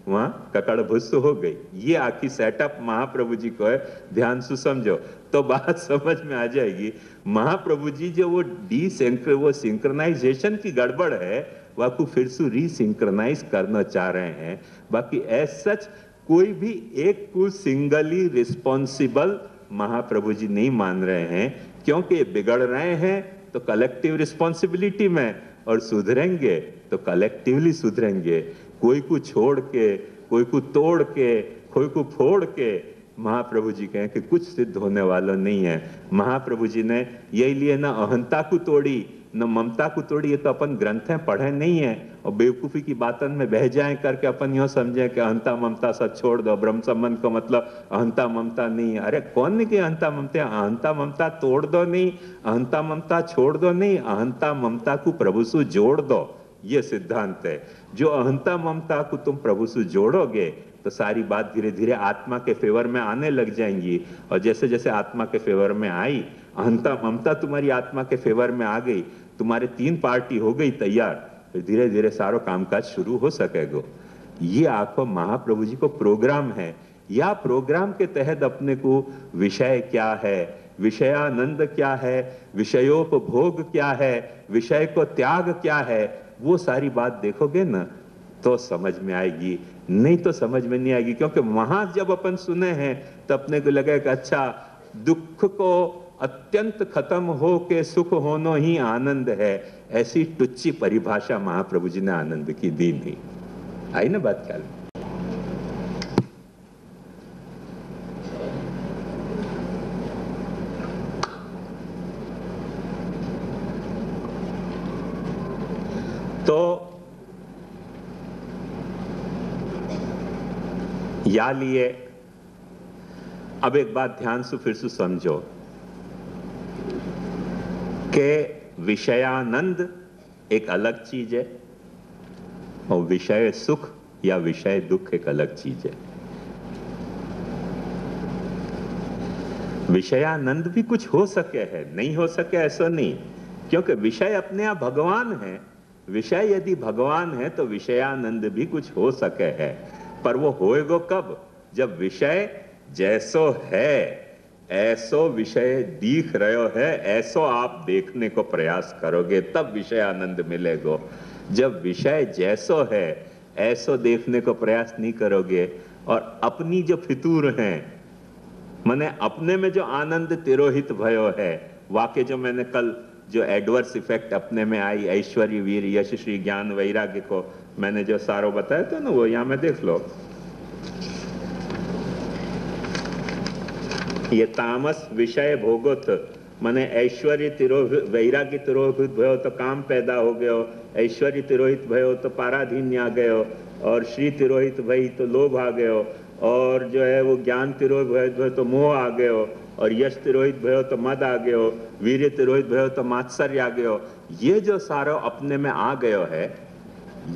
वहां ककड़ भुस हो गई। ये आखी सेटअप महाप्रभु जी को है, ध्यान से समझो तो बात समझ में आ जाएगी। महाप्रभु जी जो वो सिंक्रोनाइजेशन की गड़बड़ है वाकू फिर से रीसिंक्रोनाइज करना चाह रहे हैं। बाकी एज सच कोई भी एक को सिंगली रिस्पॉन्सिबल महाप्रभु जी नहीं मान रहे हैं, क्योंकि ये बिगड़ रहे हैं तो कलेक्टिव रिस्पॉन्सिबिलिटी में, और सुधरेंगे तो कलेक्टिवली सुधरेंगे। कोई को छोड़ के, कोई को तोड़ के, कोई को फोड़ के महाप्रभु जी कहें कि कुछ सिद्ध होने वाला नहीं है। महाप्रभु जी ने यही लिए ना अहंता को तोड़ी न ममता को तोड़ी। ये तो अपन ग्रंथें पढ़े नहीं है और बेवकूफी की बातन में बह जाए करके अपन यूं समझे कि अहंता ममता सब छोड़ दो। ब्रह्म संबंध का मतलब अहंता ममता नहीं है। अरे कौन ने कि अहंता ममता, अहंता ममता तोड़ दो नहीं, अहंता ममता छोड़ दो नहीं, अहंता ममता को प्रभु से जोड़ दो। ये सिद्धांत है। जो अहंता ममता को तुम प्रभु से जोड़ोगे तो सारी बात धीरे धीरे आत्मा के फेवर में आने लग जाएंगी। और जैसे जैसे आत्मा के फेवर में आई, अहंता ममता तुम्हारी आत्मा के फेवर में आ गई, तुम्हारे 3 पार्टी हो गई तैयार, फिर धीरे धीरे सारो कामकाज शुरू हो सकेगा। ये आपको महाप्रभु जी को प्रोग्राम है। या प्रोग्राम के तहत अपने को विषय क्या है, विषयानंद क्या है, विषयोपभोग क्या है, विषय को त्याग क्या है, वो सारी बात देखोगे ना तो समझ में आएगी, नहीं तो समझ में नहीं आएगी। क्योंकि वहां जब अपन सुने हैं तो अपने को लगेगा अच्छा दुख को अत्यंत खत्म हो के सुख होना ही आनंद है। ऐसी टुच्ची परिभाषा महाप्रभु जी ने आनंद की दी नहीं। आई ना बात ख्याल में? तो या लिए अब एक बात ध्यान से फिर से समझो कि विषयानंद एक अलग चीज है और विषय सुख या विषय दुख एक अलग चीज है। विषयानंद भी कुछ हो सके है, नहीं हो सके ऐसा नहीं, क्योंकि विषय अपने आप भगवान है। विषय यदि भगवान है तो विषयानंद भी कुछ हो सके है, पर वो होएगा कब? जब विषय जैसो है ऐसो विषय दिख रहे है, ऐसो आप देखने को प्रयास करोगे तब विषय आनंद मिलेगा। जब विषय जैसो है ऐसो देखने को प्रयास नहीं करोगे और अपनी जो फितूर हैं, माने अपने में जो आनंद तिरोहित भयो है, वाकई जो मैंने कल जो एडवर्स इफेक्ट अपने में आई, ऐश्वर्य वीर यश श्री ज्ञान वैराग्य को मैंने जो सारो बताया था ना, वो यहां में देख लो। ये तामस विषय भोगोत माने ऐश्वर्य तिरोहित, वैराग्य तिरोहित भयो तो काम पैदा हो गयो, ऐश्वर्य तिरोहित भयो तो पाराधीन्य आ गयो, और श्री तिरोहित भई तो लोभ आ गयो, और जो है वो ज्ञान तिरोहित भयो तो मोह आ गयो, और यश तिरोहित भयो तो मद आ गयो, वीर्य तिरोहित भयो तो मात्सर्य आ गयो। ये जो सारो अपने में आ गयो है,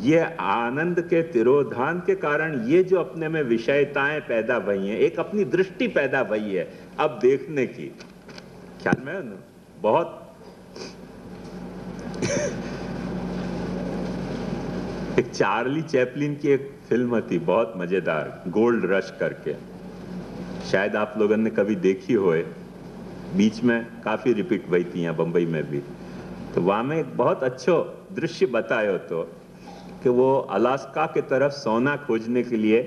ये आनंद के तिरोधान के कारण ये जो अपने में विषयताएं पैदा भई हैं, एक अपनी दृष्टि पैदा भई है अब देखने की। ख्याल में है ना? बहुत एक चार्ली चैपलिन की एक फिल्म थी बहुत मजेदार, गोल्ड रश करके, शायद आप लोगों ने कभी देखी होए, बीच में काफी रिपीट हुई थी यहाँ बंबई में भी। तो वहां में एक बहुत अच्छो दृश्य बतायो तो कि वो अलास्का के तरफ सोना खोजने के लिए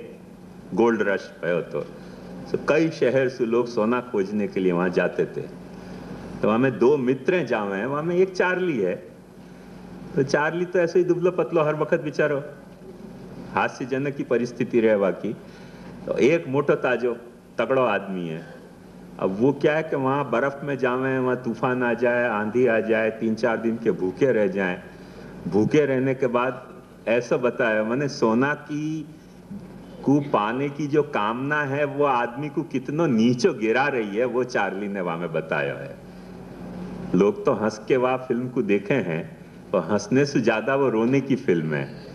गोल्ड रश भयो तो कई शहर से लोग सोना खोजने के लिए वहां जाते थे। तो वहां में 2 मित्र जावे हैं, वहां में एक चार्ली है। तो चार्ली तो ऐसे ही दुबलो पतलो हर वक्त बेचारो, हास्यजनक की परिस्थिति रहे बाकी। तो एक मोटो ताजो तगड़ो आदमी है। अब वो क्या है कि वहां बर्फ में जावे, वहां तूफान आ जाए, आंधी आ जाए, 3-4 दिन के भूखे रह जाएं। भूखे रहने के बाद ऐसा बताया मैंने, सोना की को पाने की जो कामना है वो आदमी को कितना नीचे गिरा रही है, वो चार्ली ने वहां में बताया है। लोग तो हंस के वहां फिल्म को देखे हैं, और हंसने से ज्यादा वो रोने की फिल्म है।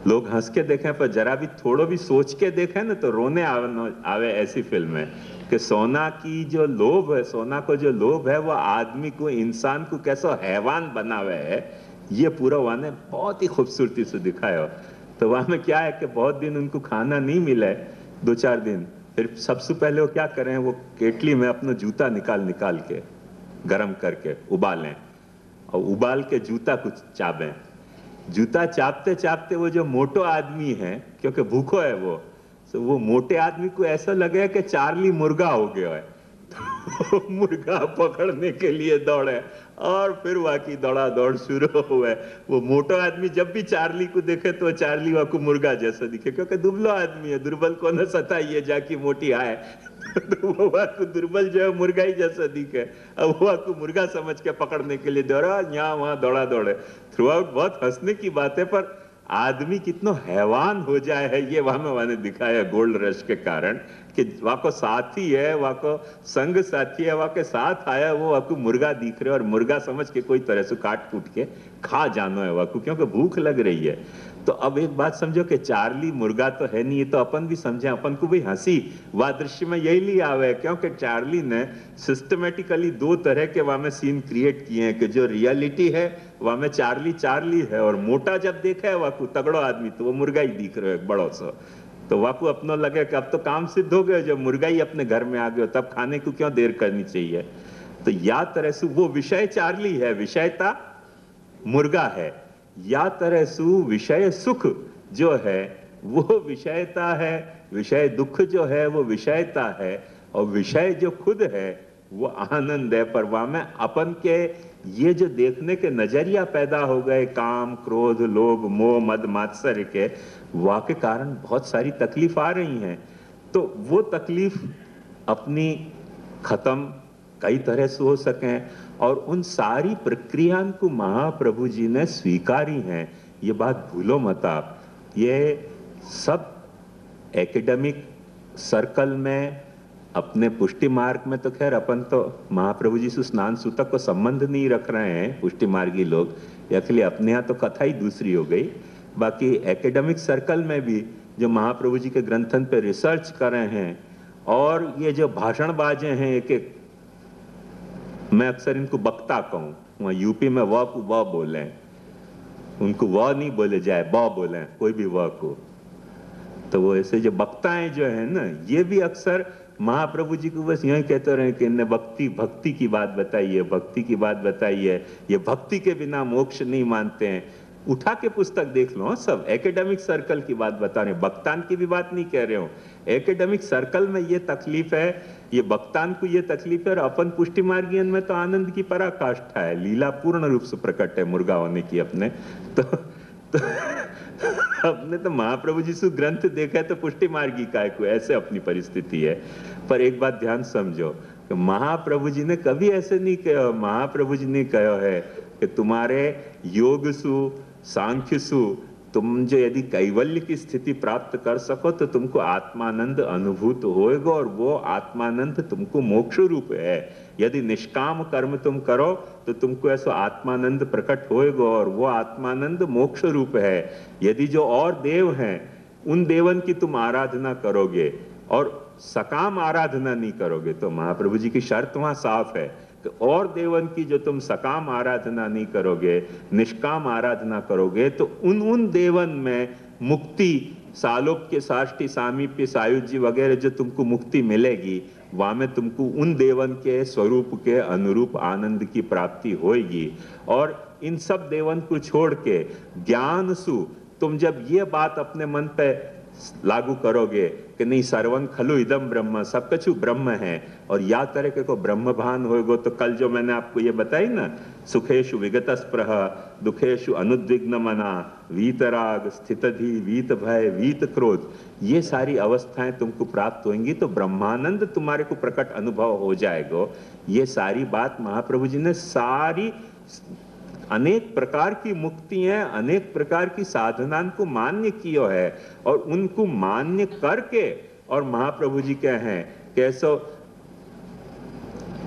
लोग हंस के देखें पर जरा भी थोड़ो भी सोच के देखें ना तो रोने आवे ऐसी फिल्म है कि सोना की जो लोभ है, सोना को जो लोभ है वो आदमी को, इंसान को कैसा हैवान बनावे है, ये पूरा वाने बहुत ही खूबसूरती से दिखाया। तो वहां में क्या है कि बहुत दिन उनको खाना नहीं मिला है, 2-4 दिन, फिर सबसे पहले वो क्या करें, वो केटली में अपना जूता निकाल निकाल के गरम करके उबालें और उबाल के जूता कुछ चाबें। जूता चापते चापते वो जो मोटो आदमी है, क्योंकि भूखो है वो मोटे आदमी को ऐसा लगे कि चार्ली मुर्गा हो गया है, तो मुर्गा पकड़ने के लिए दौड़े और फिर वाकई दौड़ा दौड़ शुरू हुआ। वो मोटा आदमी जब भी चार्ली को देखे तो चार्ली वाकू मुर्गा जैसा दिखे, क्योंकि दुबला आदमी है, दुर्बल को न सताइए जाकी मोटी आए, तो वो वाकू दुर्बल जो है मुर्गा ही जैसा दिखे। अब वो वाकू मुर्गा समझ के पकड़ने के लिए दौड़ा, यहाँ वहां दौड़ा दौड़े। थ्रू आउट बहुत हंसने की बात है, पर आदमी कितना हैवान हो जाए है ये वहां में मैंने दिखाया गोल्ड रश के कारण, कि वहां को साथी है, वहां को संग साथी है, वहां के साथ आया, वो आपको मुर्गा दिख रहे और मुर्गा समझ के कोई तरह से काट कूट के खा जानो है वाकू, क्योंकि भूख लग रही है। तो अब एक बात समझो कि चार्ली मुर्गा तो है नहीं, ये तो अपन भी समझे, अपन को भी हंसी वह दृश्य में यही लिए आवे, क्योंकि चार्ली ने सिस्टमेटिकली 2 तरह के वहां में सीन क्रिएट किए हैं, कि जो रियलिटी है वहां में चार्ली चार्ली है, और मोटा जब देखा है वाकू तगड़ो आदमी तो वो मुर्गा ही दिख रहे है बड़ो सा। तो वाकू अपनो लगे कि अब तो काम सिद्ध हो गया, जब मुर्गा ही अपने घर में आ गया तब खाने को क्यों देर करनी चाहिए। तो या तरह से वो विषय चार्ली है, विषयता मुर्गा है, या तरह से विषय सुख जो है वो विषयता है, विषय दुख जो है वो विषयता है, और विषय जो खुद है वो आनंद है। पर वहां में अपन के ये जो देखने के नजरिया पैदा हो गए, काम क्रोध लोभ मोह मद मात्सर्य के, वहां के कारण बहुत सारी तकलीफ आ रही हैं। तो वो तकलीफ अपनी खत्म कई तरह से हो सकें, और उन सारी प्रक्रिया को महाप्रभु जी ने स्वीकारी हैं, ये बात भूलो मत आप। ये सब एकेडमिक सर्कल में, अपने पुष्टि मार्ग में तो खैर अपन तो महाप्रभु जी से स्नान सूतक को संबंध नहीं रख रहे हैं पुष्टि मार्गी लोग, इसलिए अपने यहाँ तो कथा ही दूसरी हो गई। बाकी एकेडमिक सर्कल में भी जो महाप्रभु जी के ग्रंथन पे रिसर्च कर रहे हैं, और ये जो भाषणबाजें हैं एक एक, मैं अक्सर इनको वक्ता कहूँ, वहाँ यूपी में व को व बोले, उनको व नहीं बोले जाए ब बोले कोई भी व को। तो वो ऐसे जो वक्ताएं जो है ना, ये भी अक्सर महाप्रभु जी को बस यही कहते रहे कि इन्हें भक्ति की बात बताइए, भक्ति की बात बताइए, ये भक्ति के बिना मोक्ष नहीं मानते हैं। उठा के पुस्तक देख लो, सब एकेडमिक सर्कल की बात बता रहे हैं, भक्तान की भी बात नहीं कह रहे हो। एकेडमिक सर्कल में ये तकलीफ है, ये भक्तान को ये तकलीफ है, और अपन पुष्टि मार्गियन में तो आनंद की पराकाष्ठा है, लीला पूर्ण रूप से प्रकट है मुर्गा होने की अपने। तो अपने तो महाप्रभु जी से ग्रंथ देखा है तो पुष्टि मार्गी काय को, ऐसे अपनी परिस्थिति है। पर एक बात ध्यान समझो कि महाप्रभु जी ने कभी ऐसे नहीं कहा, महाप्रभु जी ने कहा है कि तुम्हारे योग सु सांख्य सु तुम जो यदि कैवल्य की स्थिति प्राप्त कर सको तो तुमको आत्मानंद अनुभूत होएगा, और वो आत्मानंद तुमको मोक्ष रूप है। यदि निष्काम कर्म तुम करो तो तुमको ऐसा आत्मानंद प्रकट होएगा, और वो आत्मानंद मोक्ष रूप है। यदि जो और देव हैं उन देवन की तुम आराधना करोगे और सकाम आराधना नहीं करोगे, तो महाप्रभु जी की शर्त वहां साफ है कि और देवन की जो तुम सकाम आराधना नहीं करोगे, निष्काम आराधना करोगे, तो उन देवन में मुक्ति, सालोक्य साष्टि सामीप्य सायुज्य वगैरह जो तुमको मुक्ति मिलेगी, वहां में तुमको उन देवन के स्वरूप के अनुरूप आनंद की प्राप्ति होगी। और इन सब देवन को छोड़ के ज्ञान सु तुम जब ये बात अपने मन पे लागू करोगे कि नहीं सर्वं खलु इदम ब्रह्म, सब कछु ब्रह्म है, और या तरह को ब्रह्म भान होएगो, तो कल जो मैंने आपको ये बताई ना, सुखेशु विगत स्पृह दुखेशु अनुद्विग्न मना वीतराग स्थितधि वीत भय वीत क्रोध, ये सारी अवस्थाएं तुमको प्राप्त होंगी तो ब्रह्मानंद तुम्हारे को प्रकट अनुभव हो जाएगा। ये सारी बात महाप्रभु जी ने सारी अनेक प्रकार की मुक्तियां, अनेक प्रकार की साधना को मान्य किया है, और उनको मान्य करके, और महाप्रभु जी क्या हैं, कैसो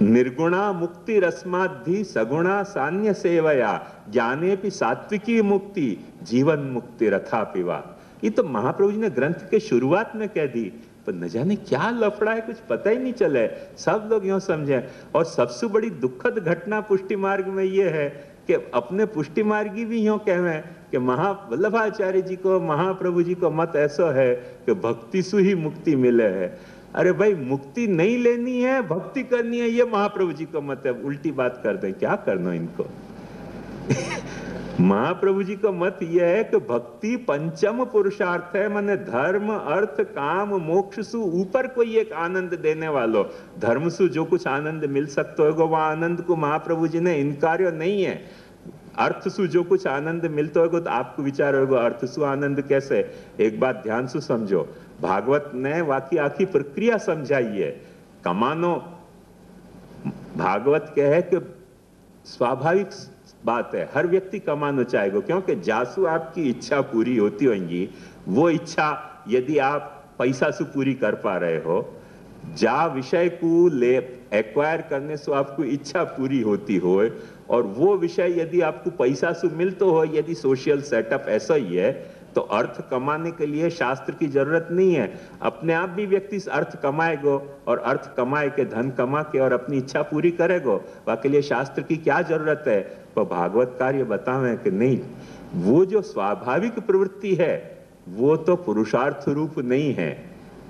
निर्गुणा मुक्ति रस्माद्धि सगुणा सान्य सेवया ज्ञाने भी सात्विकी मुक्ति जीवन मुक्ति रथा पिवा। ये तो महाप्रभु जी ने ग्रंथ के शुरुआत में कह दी, पर न जाने क्या लफड़ा है, कुछ पता ही नहीं चले, सब लोग यूं समझे। और सबसे बड़ी दुखद घटना पुष्टि मार्ग में ये है कि अपने पुष्टि मार्गी भी यूं कहवे कि वल्लभाचार्य जी को, महाप्रभु जी को मत ऐसा है कि भक्ति से ही मुक्ति मिले है। अरे भाई, मुक्ति नहीं लेनी है, भक्ति करनी है, ये महाप्रभु जी को मत है। उल्टी बात कर दे, क्या करना इनको। महाप्रभु जी का मत यह है कि भक्ति पंचम पुरुषार्थ है, माने धर्म, अर्थ, काम, मोक्ष सु ऊपर कोई एक आनंद देने वालो। धर्म सु जो कुछ आनंद मिल सकता होगा, वह आनंद को महाप्रभु जी ने इनकार्य नहीं है। अर्थ सु जो कुछ आनंद मिलता होगा, तो आपको विचार होगा अर्थ सु आनंद कैसे। एक बात ध्यान से समझो, भागवत ने वाकी आखी प्रक्रिया समझाई है। कमानो, भागवत कहे कि स्वाभाविक बात है, हर व्यक्ति कमाना चाहेगा, क्योंकि जासु आपकी इच्छा पूरी होती होंगी, वो इच्छा यदि आप पैसा से पूरी कर पा रहे हो, जा विषय को ले एक्वायर करने से आपको इच्छा पूरी होती हो, और वो विषय यदि आपको पैसा से मिलता हो, यदि सोशल सेटअप ऐसा ही है, तो अर्थ कमाने के लिए शास्त्र की जरूरत नहीं है। अपने आप भी व्यक्ति अर्थ कमाएगा, और अर्थ कमाए के, धन कमा के और अपनी इच्छा पूरी करेगा। वाके लिए शास्त्र की क्या जरूरत है। तो भागवत कार्य बतावे कि नहीं, वो जो स्वाभाविक प्रवृत्ति है वो तो पुरुषार्थ रूप नहीं है,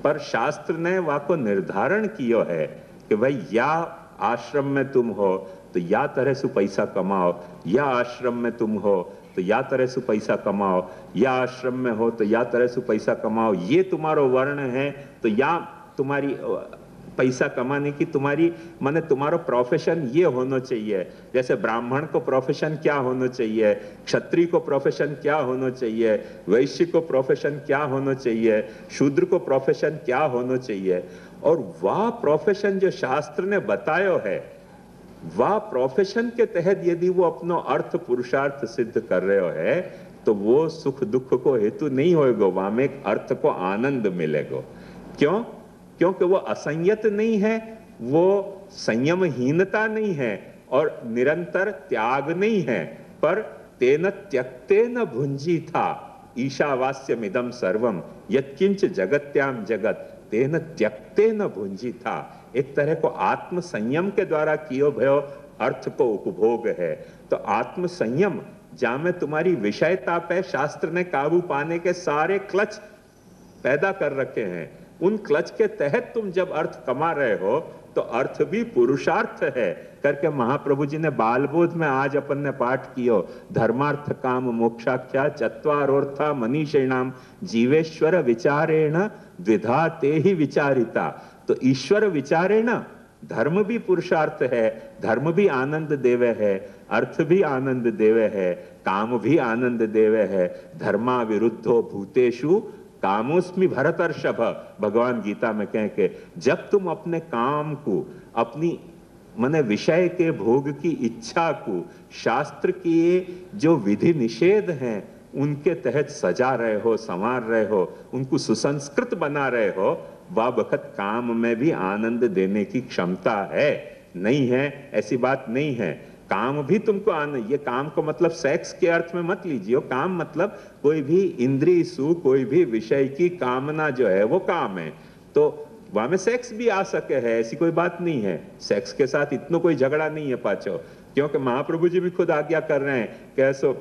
पर शास्त्र ने वाको निर्धारण किया है कि भाई या आश्रम में तुम हो तो या तरह से पैसा कमाओ, या आश्रम में तुम हो तो या तरह से पैसा कमाओ, या आश्रम में हो तो या तरह से पैसा कमाओ। ये तुम्हारा वर्ण है तो या तुम्हारी पैसा कमाने की तुम्हारी माने तुम्हारा प्रोफेशन ये होना चाहिए। जैसे ब्राह्मण को प्रोफेशन क्या होना चाहिए, क्षत्रिय को प्रोफेशन क्या होना चाहिए, वैश्य को प्रोफेशन क्या होना चाहिए, शूद्र को प्रोफेशन क्या होना चाहिए। और वह प्रोफेशन जो शास्त्र ने बताया है, वह प्रोफेशन के तहत यदि वो अपना अर्थ पुरुषार्थ सिद्ध कर रहे है, तो वो सुख दुख को हेतु नहीं होएगा, वहां में एक अर्थ को आनंद मिलेगा। क्यों? क्योंकि वो असंयत नहीं है, वो संयमहीनता नहीं है, और निरंतर त्याग नहीं है, पर तेन त्यक्तेन भुंजी था ईशावास्यमिदं सर्वम यत्किंच जगत्याम जगत तेन त्यक्तेन भुंजी था। एक तरह को आत्म संयम के द्वारा कियो भयो अर्थ को उपभोग है। तो आत्म संयम जहां में तुम्हारी विषयता पे शास्त्र ने काबू पाने के सारे क्लच पैदा कर रखे हैं, उन क्लच के तहत तुम जब अर्थ कमा रहे हो तो अर्थ भी पुरुषार्थ है करके महाप्रभु जी ने बालबोध में आज अपन ने पाठ कियो, धर्मार्थ काम मोक्षाख्या चत्वारोर्था मनीषिणाम जीवेश्वर विचारेण द्विधा ते ही विचारिता। तो ईश्वर विचारेण धर्म भी पुरुषार्थ है, धर्म भी आनंद देवे है, अर्थ भी आनंद देवे है, काम भी आनंद देवे है। धर्मा विरुद्धो भूतेषु कामोस्मि भरतर्षभ, भगवान गीता में कह के जब तुम अपने काम को, अपनी माने विषय के भोग की इच्छा को शास्त्र के जो विधि निषेध हैं उनके तहत सजा रहे हो, संवार रहे हो, उनको सुसंस्कृत बना रहे हो, वह वक्त काम में भी आनंद देने की क्षमता है। नहीं है ऐसी बात नहीं है। काम भी तुमको आनंद, ये काम को मतलब सेक्स के अर्थ में मत लीजिए। काम मतलब कोई भी इंद्रिय सुख, कोई भी विषय की कामना जो है वो काम है। तो वहां में सेक्स भी आ सके है, ऐसी कोई बात नहीं है। सेक्स के साथ इतना कोई झगड़ा नहीं है पाचो, क्योंकि महाप्रभु जी भी खुद आज्ञा कर रहे हैं कैसो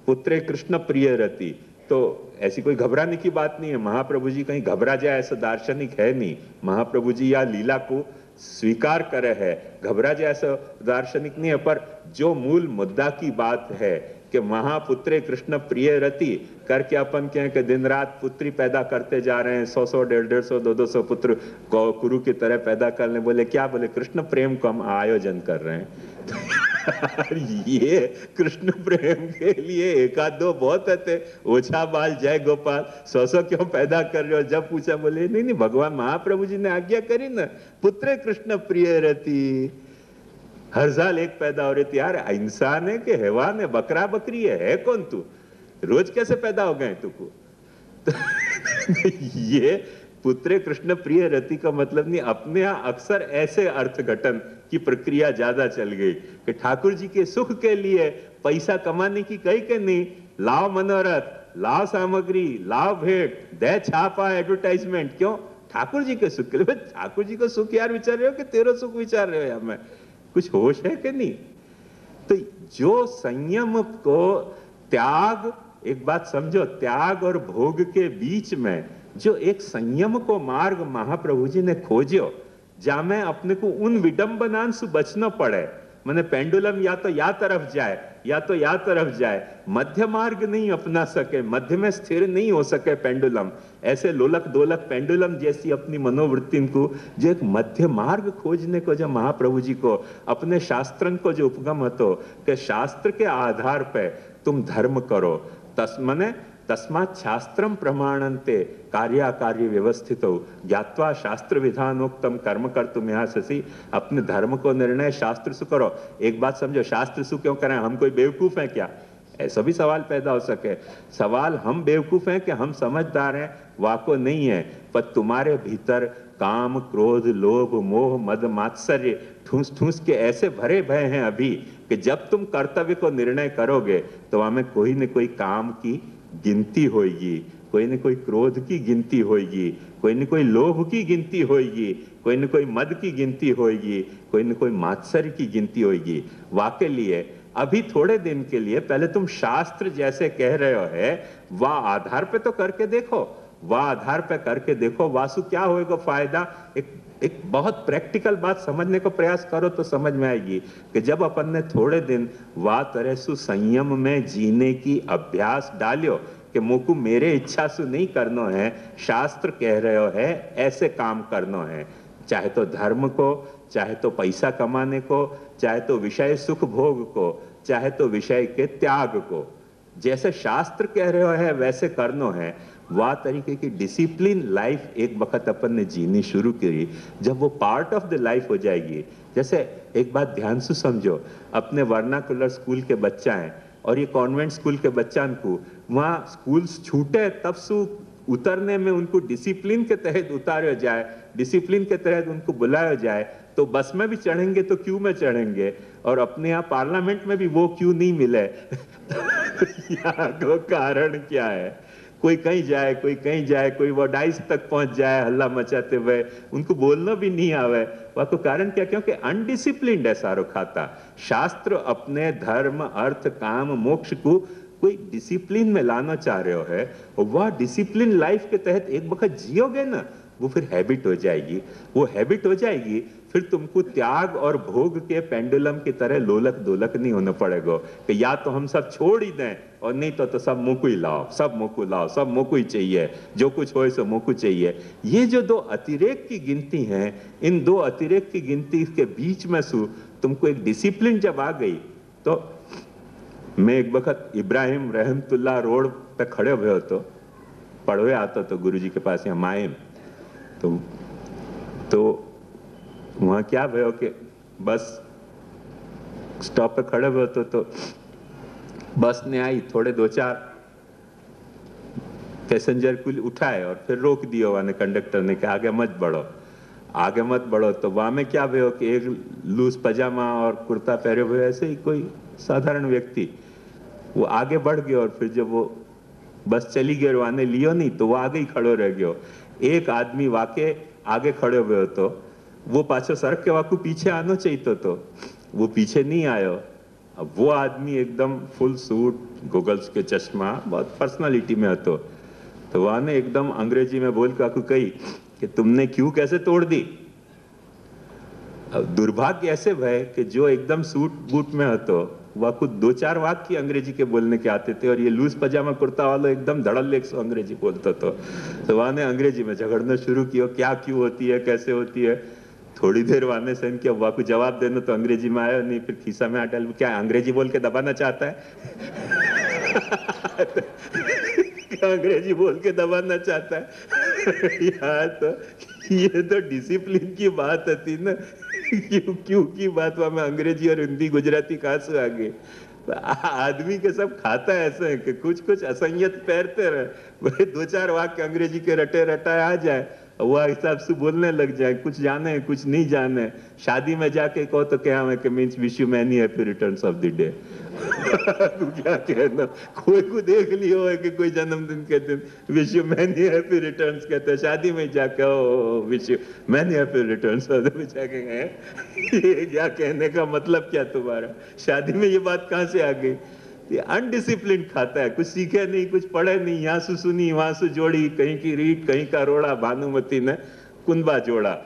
पुत्रे कृष्ण प्रिय रति। तो ऐसी कोई घबराने की बात नहीं है। महाप्रभु जी कहीं घबरा जाए ऐसा दार्शनिक है नहीं। महाप्रभु जी या लीला को स्वीकार करे है, घबरा जाए ऐसा दार्शनिक नहीं है। पर जो मूल मुद्दा की बात है कि महापुत्रे कृष्ण प्रिय रति करके अपन कहें कि दिन रात पुत्री पैदा करते जा रहे हैं, 100 150 200 पुत्र कुरु की तरह पैदा करने, बोले क्या, बोले कृष्ण प्रेम को हम आयोजन कर रहे हैं। ये कृष्ण प्रेम के लिए एकाध दो बहुत थे, ओछा बाल जय गोपाल 100 क्यों पैदा कर रहे हो। जब पूछा बोले नहीं भगवान महाप्रभु जी ने आज्ञा करी ना, पुत्रे कृष्ण प्रिय रहती, हर साल एक पैदा हो रही थी। यार इंसान है कि हैवान है, बकरा बकरी है कौन तू, रोज कैसे पैदा हो गए तुमको। ये पुत्रे कृष्ण प्रिय रति का मतलब नहीं। अपने यहाँ अक्सर ऐसे अर्थ घटन की प्रक्रिया ज्यादा चल गई कि ठाकुर जी के सुख के लिए पैसा कमाने की कही के नहीं, लाओ मनोरथ, लाओ सामग्री, लाओ भेंट, दे छापा एडवर्टाइजमेंट। क्यों? ठाकुर जी के सुख के लिए। ठाकुर जी का सुख यार विचार रहे हो कि तेरा सुख विचार रहे हो? या मैं कुछ होश है कि नहीं? तो जो संयम को त्याग, एक बात समझो, त्याग और भोग के बीच में जो एक संयम को मार्ग महाप्रभु जी ने खोजो, जामे अपने को उन विडंबनान से बचना पड़े। मैंने पेंडुलम या तो या तरफ जाए या तो या तरफ जाए, मध्य मार्ग नहीं अपना सके, मध्य में स्थिर नहीं हो सके पेंडुलम। ऐसे लोलक दोलक पेंडुलम जैसी अपनी मनोवृत्ति को जो एक मध्य मार्ग खोजने को जो महाप्रभु जी को अपने शास्त्रन को जो उपगम हतो कि शास्त्र के आधार पे तुम धर्म करो, तस्मने तस्मात् शास्त्रम प्रमाणन्ते कार्याकार्य व्यवस्थितो ज्ञात्वा शास्त्र विधानोक्तम कर्म कर्तुम इहाससि। अपने धर्म को निर्णय शास्त्र से करो। एक बात समझो, शास्त्र से क्यों करें? हम कोई बेवकूफ हैं क्या? ऐसा भी सवाल पैदा हो सके। सवाल हम बेवकूफ हैं कि हम समझदार हैं? वाको नहीं है, पर तुम्हारे भीतर काम क्रोध लोभ मोह मद मात्सर्य ठूस ठूस के ऐसे भरे भय हैं अभी कि जब तुम कर्तव्य को निर्णय करोगे तो हमें कोई न कोई काम की गिनती होगी, कोई न कोई क्रोध की गिनती होगी, कोई न कोई लोभ की गिनती होगी, कोई न कोई मद की गिनती होगी, कोई न कोई मात्सर्य की गिनती होगी। वाके लिए अभी थोड़े दिन के लिए पहले तुम शास्त्र जैसे कह रहे हो है, वह आधार पे तो करके देखो, वह आधार पे करके देखो, वासु क्या होएगा फायदा। एक बहुत प्रैक्टिकल बात समझने को प्रयास करो तो समझ में आएगी कि जब अपन ने थोड़े दिन वा तरह सु संयम में जीने की अभ्यास डालियो कि मोकू मेरे इच्छा से नहीं करना है, शास्त्र कह रहे हो है ऐसे काम करना है, चाहे तो धर्म को, चाहे तो पैसा कमाने को, चाहे तो विषय सुख भोग को, चाहे तो विषय के त्याग को, जैसे शास्त्र कह रहे हो है वैसे करना है। वह तरीके की डिसिप्लिन लाइफ एक वक्त अपन ने जीनी शुरू करी, जब वो पार्ट ऑफ द लाइफ हो जाएगी। जैसे एक बात ध्यान से समझो, अपने वर्नाकुलर स्कूल के बच्चा हैं और ये कॉन्वेंट स्कूल के बच्चा को वहाँ स्कूल छूटे तब से उतरने में उनको डिसिप्लिन के तहत उतारा जाए, डिसिप्लिन के तहत उनको बुलाया जाए, तो बस में भी चढ़ेंगे तो क्यों में चढ़ेंगे, और अपने यहाँ पार्लियामेंट में भी वो क्यों नहीं मिले। यहाँ को कारण क्या है? कोई कहीं जाए, कोई कहीं जाए, कोई वो डाइस तक पहुंच जाए हल्ला मचाते हुए, उनको बोलना भी नहीं आवे। वह को कारण क्या? क्योंकि अनडिसिप्लिन्ड है सारो खाता। शास्त्र अपने धर्म अर्थ काम मोक्ष को कोई डिसिप्लिन में लाना चाह रहे हो है, और वह डिसिप्लिन लाइफ के तहत एक वक्त जियोगे ना, वो फिर हैबिट हो जाएगी। वो हैबिट हो जाएगी, फिर तुमको त्याग और भोग के पेंडुलम की तरह लोलक दोलक नहीं होना पड़ेगा कि या तो हम सब छोड़ ही दें और नहीं तो सब मोको ही लाओ, सब मोको लाओ, सब मोको ही चाहिए, जो कुछ हो सो मोको चाहिए। ये जो दो अतिरेक की गिनती है, इन दो अतिरेक की गिनती के बीच में सु तुमको एक डिसिप्लिन जब आ गई, तो मैं एक वक्त इब्राहिम रहमतुल्लाह रोड पे खड़े हुए हो तो पढ़वे आता तो गुरुजी के पास यहाँ मायम, तो वहाँ क्या भयो कि बस स्टॉप पे खड़े हुए तो बस ने आई, थोड़े दो चार पैसेंजर को उठाए और फिर रोक दिया वाने कंडक्टर ने कि आगे मत बढ़ो, आगे मत बढ़ो। तो वहाँ में क्या भयो कि एक लूज पजामा और कुर्ता पहरे हुए ऐसे ही कोई साधारण व्यक्ति वो आगे बढ़ गया, और फिर जब वो बस चली गई और वाने लियो नहीं तो वो आगे ही खड़ो रह गयो। एक आदमी वाके आगे खड़े हुए हो तो वो पाछो सड़क के वाकू पीछे आना चाहिए तो वो पीछे नहीं आयो। अब वो आदमी एकदम फुल सूट गोगल्स के चश्मा बहुत पर्सनालिटी में હતો, तो वहाँ ने एकदम अंग्रेजी में बोल काकू कही कि तुमने क्यों कैसे तोड़ दी। अब दुर्भाग्य ऐसे भय कि जो एकदम सूट बूट में હતો वह कुछ दो चार वाक्य अंग्रेजी के बोलने के आते थे, और ये लूज पजामा कुर्ता वाला एकदम धड़ल एक सौ अंग्रेजी बोलता तो वहाँ ने अंग्रेजी में झगड़ना शुरू किया, क्या क्यों होती है, कैसे होती है। थोड़ी देर वाने से इनके वाह को जवाब देना तो अंग्रेजी में आया नहीं, फिर खीसा में डाल, क्या अंग्रेजी बोल के दबाना चाहता है। क्या अंग्रेजी बोल के दबाना चाहता है। यार तो ये तो डिसिप्लिन की बात थी ना, क्यों की बात वहां में अंग्रेजी और हिंदी गुजराती कहाँ से आ गई। आदमी के सब खाता ऐसे है कि कुछ कुछ असंयत पैरते रहे, दो चार वाक्य अंग्रेजी के रटे रटाए आ जाए वो हिसाब से बोलने लग जाए, कुछ जाने कुछ नहीं जाने। शादी में जाके कहो तो क्या है कि means wish you many happy returns of the day. तू क्या कहना, कोई को देख लियो है कि कोई जन्मदिन के दिन wish you many happy returns कहते हैं, शादी में जाके ओ wish you many happy returns of the day जाके ये क्या कहने का मतलब क्या तुम्हारा? शादी में ये बात कहां से आ गई? ये अनडिसिप्लिन खाता है, कुछ सीखे नहीं, कुछ पढ़े नहीं, यहाँ से सुनी वहां से जोड़ी, कहीं की रीट कहीं का रोड़ा, भानुमती ने कुंबा जोड़ा।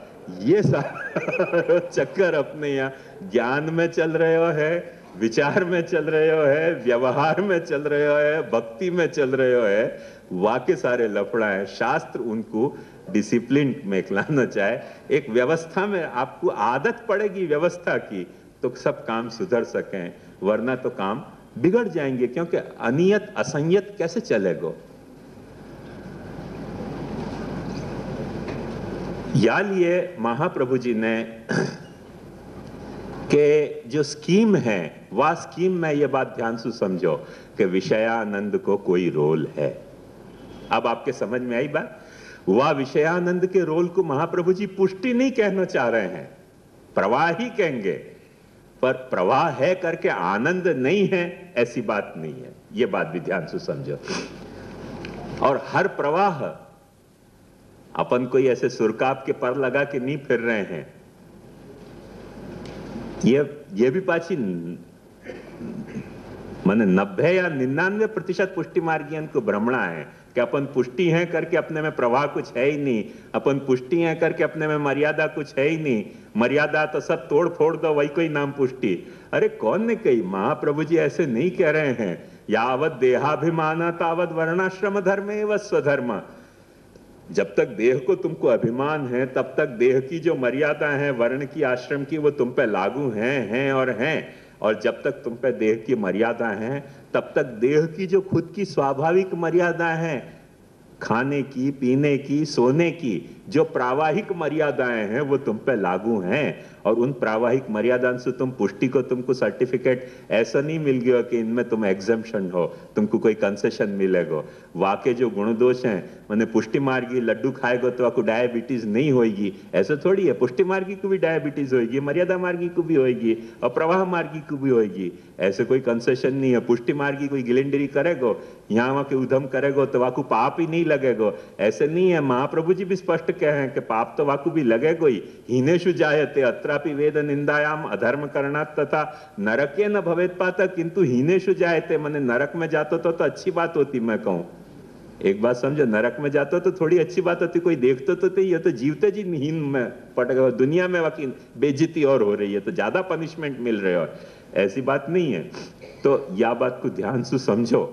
ये सारा चक्कर अपने यहाँ ज्ञान में चल रहे हो है, विचार में चल रहे हो है, व्यवहार में चल रहे हो है, भक्ति में चल रहे हो है, वाके सारे लफड़ा है। शास्त्र उनको डिसिप्लिन में लाना चाहे, एक व्यवस्था में आपको आदत पड़ेगी व्यवस्था की, तो सब काम सुधर सकें, वरना तो काम बिगड़ जाएंगे। क्योंकि अनियत असंयत कैसे चलेगा? या लिए महाप्रभु जी ने के जो स्कीम है, वह स्कीम में यह बात ध्यान से समझो कि विषयानंद को कोई रोल है। अब आपके समझ में आई बात? वह विषयानंद के रोल को महाप्रभु जी पुष्टि नहीं कहना चाह रहे हैं, प्रवाह ही कहेंगे। पर प्रवाह है करके आनंद नहीं है, ऐसी बात नहीं है। यह बात भी ध्यान से समझो। और हर प्रवाह अपन कोई ऐसे सुरकाप के पर लगा के नहीं फिर रहे हैं। ये भी पाची माने 90 या 99% पुष्टि मार्गियन को भ्रमणा है कि अपन पुष्टि है करके अपने में प्रवाह कुछ है ही नहीं, अपन पुष्टि है करके अपने में मर्यादा कुछ है ही नहीं, मर्यादा तो सब तोड़ फोड़ दो, वही कोई नाम पुष्टि। अरे कौन ने कही? महाप्रभु जी ऐसे नहीं कह रहे हैं। यावत देहाभिमान तावत वर्णाश्रम धर्म एवं स्वधर्म। जब तक देह को तुमको अभिमान है, तब तक देह की जो मर्यादा है वर्ण की आश्रम की, वो तुम पे लागू हैं और हैं। और जब तक तुम पे देह की मर्यादा है, तब तक देह की जो खुद की स्वाभाविक मर्यादा है, खाने की, पीने की, सोने की, जो प्रावाहिक मर्यादाएं हैं वो तुम पे लागू हैं। और उन प्रावाहिक मर्यादा से तुम पुष्टि को, तुमको सर्टिफिकेट ऐसा नहीं मिल गया कि इनमें तुम एग्जम्पशन हो, तुमको कोई कंसेशन मिलेगा। वाके जो गुण दोष हैं, मैंने पुष्टि मार्गी लड्डू खाएगा तो आपको डायबिटीज नहीं होगी, ऐसा थोड़ी है। पुष्टि मार्गी को भी डायबिटीज होगी, मर्यादा मार्गी को भी होगी, और प्रवाह मार्गी को भी होगी। ऐसे कोई कंसेशन नहीं है। पुष्टि मार्गी कोई गिलेंडरी करेगो, यहाँ वहां के उधम करेगो तो वाकू पाप ही नहीं लगेगो, ऐसे नहीं है। महाप्रभु जी भी स्पष्ट कहे हैं कि पाप तो वाकू भी लगेगो ही। हीनेषु जायते अत्रापि वेद निंदायाम अधर्म करना तथा नरके न भवेत पाता किंतु हीनेषु जायते, मैंने नरक में जाते तो अच्छी बात होती। मैं कहूं एक बात समझो, नरक में जाते तो थोड़ी अच्छी बात होती, कोई देखते तो ये तो जीवते जी हीन में पट गए, दुनिया में वाकई बेइज्जती और हो रही है, तो ज्यादा पनिशमेंट मिल रहे हो, ऐसी बात नहीं है। तो यह बात को ध्यान से समझो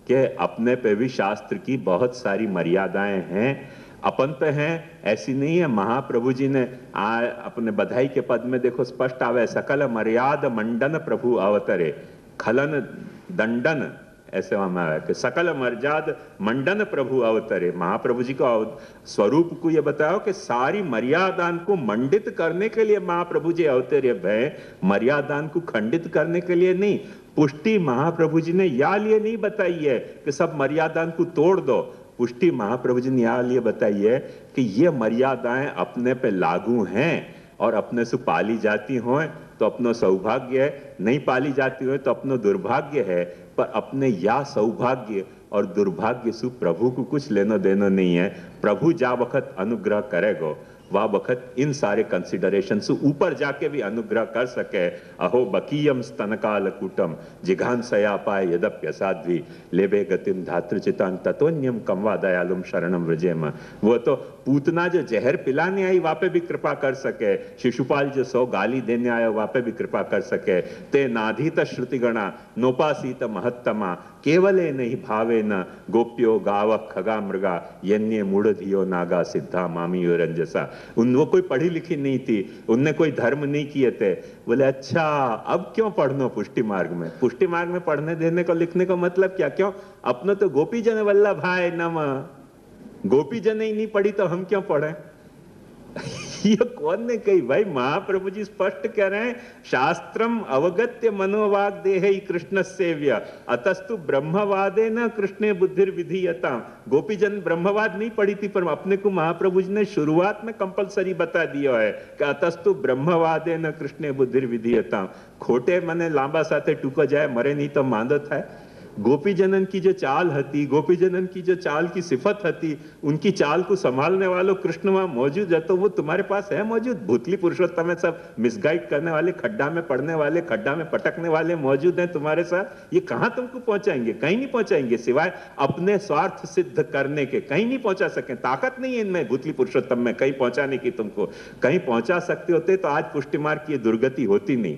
कि अपने पे भी शास्त्र की बहुत सारी मर्यादाएं हैं, अपन पे हैं, ऐसी नहीं है। महाप्रभु जी ने अपने बधाई के पद में देखो स्पष्ट आवे, सकल मर्याद मंडन प्रभु अवतरे, खलन दंडन, ऐसे वहां में आया कि सकल मर्याद मंडन प्रभु अवतरे। महाप्रभु जी को स्वरूप को यह बताओ कि सारी मर्यादान को मंडित करने के लिए महाप्रभु जी अवतरे भय, मर्यादान को खंडित करने के लिए नहीं। पुष्टि महाप्रभु जी ने या लिए नहीं बताई है कि सब मर्यादान को तोड़ दो। पुष्टि महाप्रभु जी ने या लिए बताई है कि ये मर्यादाएं अपने पे लागू हैं और अपने से पाली जाती हो तो अपनो सौभाग्य है, नहीं पाली जाती हो तो अपनो दुर्भाग्य है। पर अपने या सौभाग्य और दुर्भाग्य से प्रभु को कुछ लेना देना नहीं है। प्रभु जा वक्त अनुग्रह करेगो, वह वक्त इन सारे कंसिडरेशन से ऊपर जाके भी अनुग्रह कर सके। अहो बकीयम स्तनकाल कूटम जिघान सया पाए यद्यप्य साध्वी लेबे गतिम धातृचितान तत्वन्यम कमवा दयालुम शरणम व्रजेम। वो तो पूतना जो जहर पिलाने आई वहां पे भी कृपा कर सके, शिशुपाल जो 100 गाली देने आया वहां पे भी कृपा कर सके। ते नाधीत श्रुतिगणा नोपासीत महत्तमा केवले नहीं भावे न गोप्यो गाव खगा मृगा यन्य मूढ़धियो नागा सिद्धा मामी रंजसा। वो कोई पढ़ी लिखी नहीं थी, उनने कोई धर्म नहीं किए थे। बोले अच्छा अब क्यों पढ़ना पुष्टि मार्ग में? पुष्टि मार्ग में पढ़ने देने को लिखने का मतलब क्या? क्यों अपने तो गोपी जन वल्लभ भाई नम, गोपी जन ही नहीं पढ़ी तो हम क्यों पढ़े? ये कौन ने कही भाई? महाप्रभु जी स्पष्ट कह रहे हैं, शास्त्रम अवगत्य मनोवाग देह कृष्ण सेव्य अतस्तु ब्रह्मवादे न कृष्णे बुद्धिर विधीयता। गोपीजन ब्रह्मवाद नहीं पढ़ी थी, पर अपने को महाप्रभु जी ने शुरुआत में कंपलसरी बता दिया है कि अतस्तु ब्रह्मवादे न कृष्णे बुद्धिर विधीयता। खोटे मने लांबा साथे टूको जाए, मरे नहीं तो मांदो थाय। गोपीजनन की जो चाल हती, गोपीजनन की जो चाल की सिफत हती, उनकी चाल को संभालने वालों कृष्ण वहां मौजूद है, तो वो तुम्हारे पास है मौजूद। भूतली पुरुषोत्तम में सब मिसगाइड करने वाले, खड्डा में पड़ने वाले, खड्डा में पटकने वाले मौजूद हैं तुम्हारे साथ। ये कहां तुमको पहुंचाएंगे? कहीं नहीं पहुंचाएंगे, सिवाय अपने स्वार्थ सिद्ध करने के। कहीं नहीं पहुंचा सके, ताकत नहीं है इनमें भूतली पुरुषोत्तम में कहीं पहुंचाने की। तुमको कहीं पहुंचा सकते होते तो आज पुष्टि मार्ग की दुर्गति होती नहीं।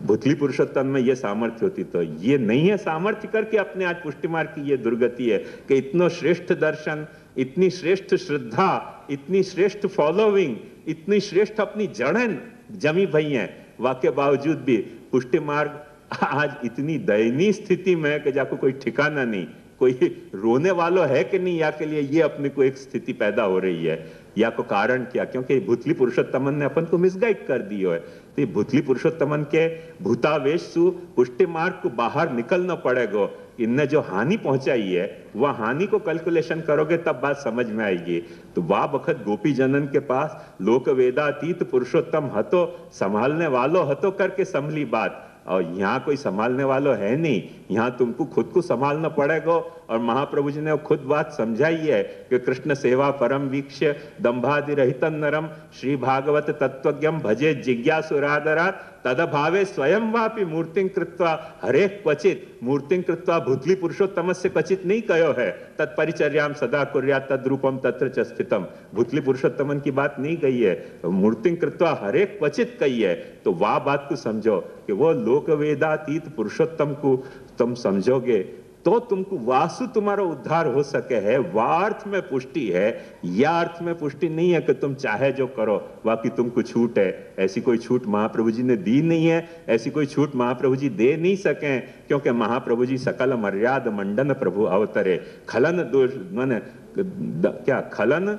भूतली पुरुषोत्तम में ये सामर्थ्य होती, तो ये नहीं है सामर्थ्य करके अपने आज पुष्टि मार्ग की ये दुर्गति है कि इतनो श्रेष्ठ दर्शन, इतनी श्रेष्ठ श्रद्धा, इतनी श्रेष्ठ फॉलोइंग, इतनी श्रेष्ठ अपनी जड़ें जमी भई हैं, वाके बावजूद भी पुष्टि मार्ग आज इतनी दयनीय स्थिति में कि जाको कोई ठिकाना नहीं। कोई रोने वालों है कि नहीं या के लिए ये अपने को एक स्थिति पैदा हो रही है। या को कारण क्या? क्योंकि भूतली पुरुषोत्तमन ने अपन को मिसगाइड कर दियो है। तो भूतली पुरुषोत्तमन के भूतावेश सु पुष्टि मार्ग को बाहर निकलना पड़ेगा। इनने जो हानि पहुंचाई है वह हानि को कैलकुलेशन करोगे तब बात समझ में आएगी। तो वाह बखत गोपी जनन के पास लोक वेदातीत पुरुषोत्तम हतो, संभालने वालों हतो करके संभली बात। और यहाँ कोई संभालने वालों है नहीं, यहाँ तुमको खुद को संभालना पड़ेगा। और महाप्रभु जी ने खुद बात समझाई है कि कृष्ण सेवा परम वीक्ष्य दंभादि रहितम नरम श्री भागवत तत्वज्ञम भजे जिज्ञासुरादरात् तदभावे स्वयं वापि मूर्तिं कृत्वा हरे क्वचित। मूर्तिं कृत्वा भूतली पुरुषोत्तमस्य क्वचित नहीं कहो है, तत्परिचर्याम सदा कुर्यात् तद्रूपम तत्र च स्थितम। भूतली पुरुषोत्तमन की बात नहीं कही है, मूर्तिं कृत्वा हरे क्वचित कही है। तो वाह बात को समझो कि वो लोक वेदातीत पुरुषोत्तम को तुम समझोगे तो तुमको वासु तुम्हारा उद्धार हो सके है। वाह अर्थ में पुष्टि है, या अर्थ में पुष्टि नहीं है कि तुम चाहे जो करो बाकी तुमको छूट है। ऐसी कोई छूट महाप्रभु जी ने दी नहीं है, ऐसी कोई छूट महाप्रभु जी दे नहीं सके, क्योंकि महाप्रभु जी सकल मर्याद मंडन प्रभु अवतरे। खलन दोष माने क्या खलन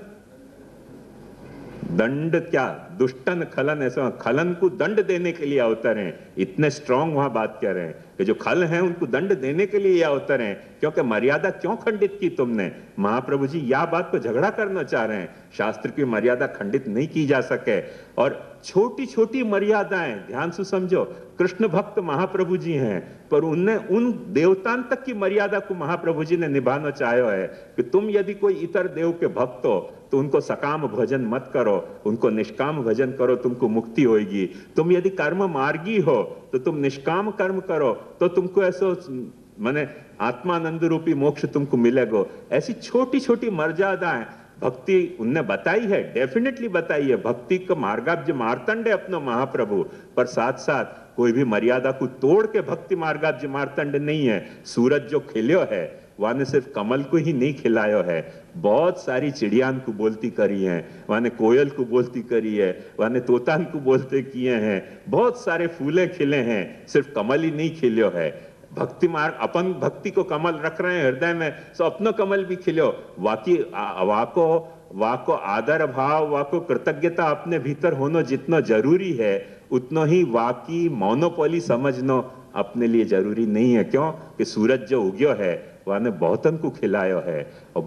दंड, क्या दुष्टन खलन, ऐसा खलन को दंड देने के लिए अवतर हैं। इतने स्ट्रांग वहां बात कह रहे हैं कि जो खल हैं उनको दंड देने के लिए अवतर हैं, क्योंकि मर्यादा क्यों खंडित की तुमने? महाप्रभु जी यह बात को झगड़ा करना चाह रहे हैं। शास्त्र की मर्यादा खंडित नहीं की जा सके। और छोटी छोटी मर्यादाएं ध्यान से समझो। कृष्ण भक्त महाप्रभु जी हैं, पर उनने उन देवतान तक की मर्यादा को महाप्रभु जी ने निभाना चाहे है कि तुम यदि कोई इतर देव के भक्त हो तो उनको सकाम भजन मत करो, उनको निष्काम भजन करो, तुमको मुक्ति होगी। तुम यदि कर्म मार्गी हो तो तुम निष्काम कर्म करो तो तुमको ऐसा माने आत्मानंद रूपी मोक्ष तुमको मिलेगा। ऐसी छोटी छोटी मर्यादाएं भक्ति उनने बताई है, डेफिनेटली बताई है। भक्ति का मार्गाब्ज मार्तंड है अपना महाप्रभु, पर साथ साथ कोई भी मर्यादा को तोड़ के भक्ति मार्गाब्ज मार्तंड नहीं है। सूरज जो खिल्यो है वहां ने सिर्फ कमल को ही नहीं खिलायो है, बहुत सारी चिड़ियान को बोलती करी है, वहां ने कोयल को बोलती करी है, वहां ने तोतान को बोलते किए हैं, बहुत सारे फूले खिले हैं, सिर्फ कमल ही नहीं खिल्यो है। भक्ति मार्ग अपन भक्ति को कमल रख रहे हैं हृदय में, सो अपनो कमल भी खिलो। वाको आदर भाव, वाको कृतज्ञता अपने भीतर होना जितना जरूरी है उतना ही वाकी मोनोपोली समझना अपने लिए जरूरी नहीं है। क्यों कि सूरज जो उग्यो है वाने बहुतन को खिलायो है और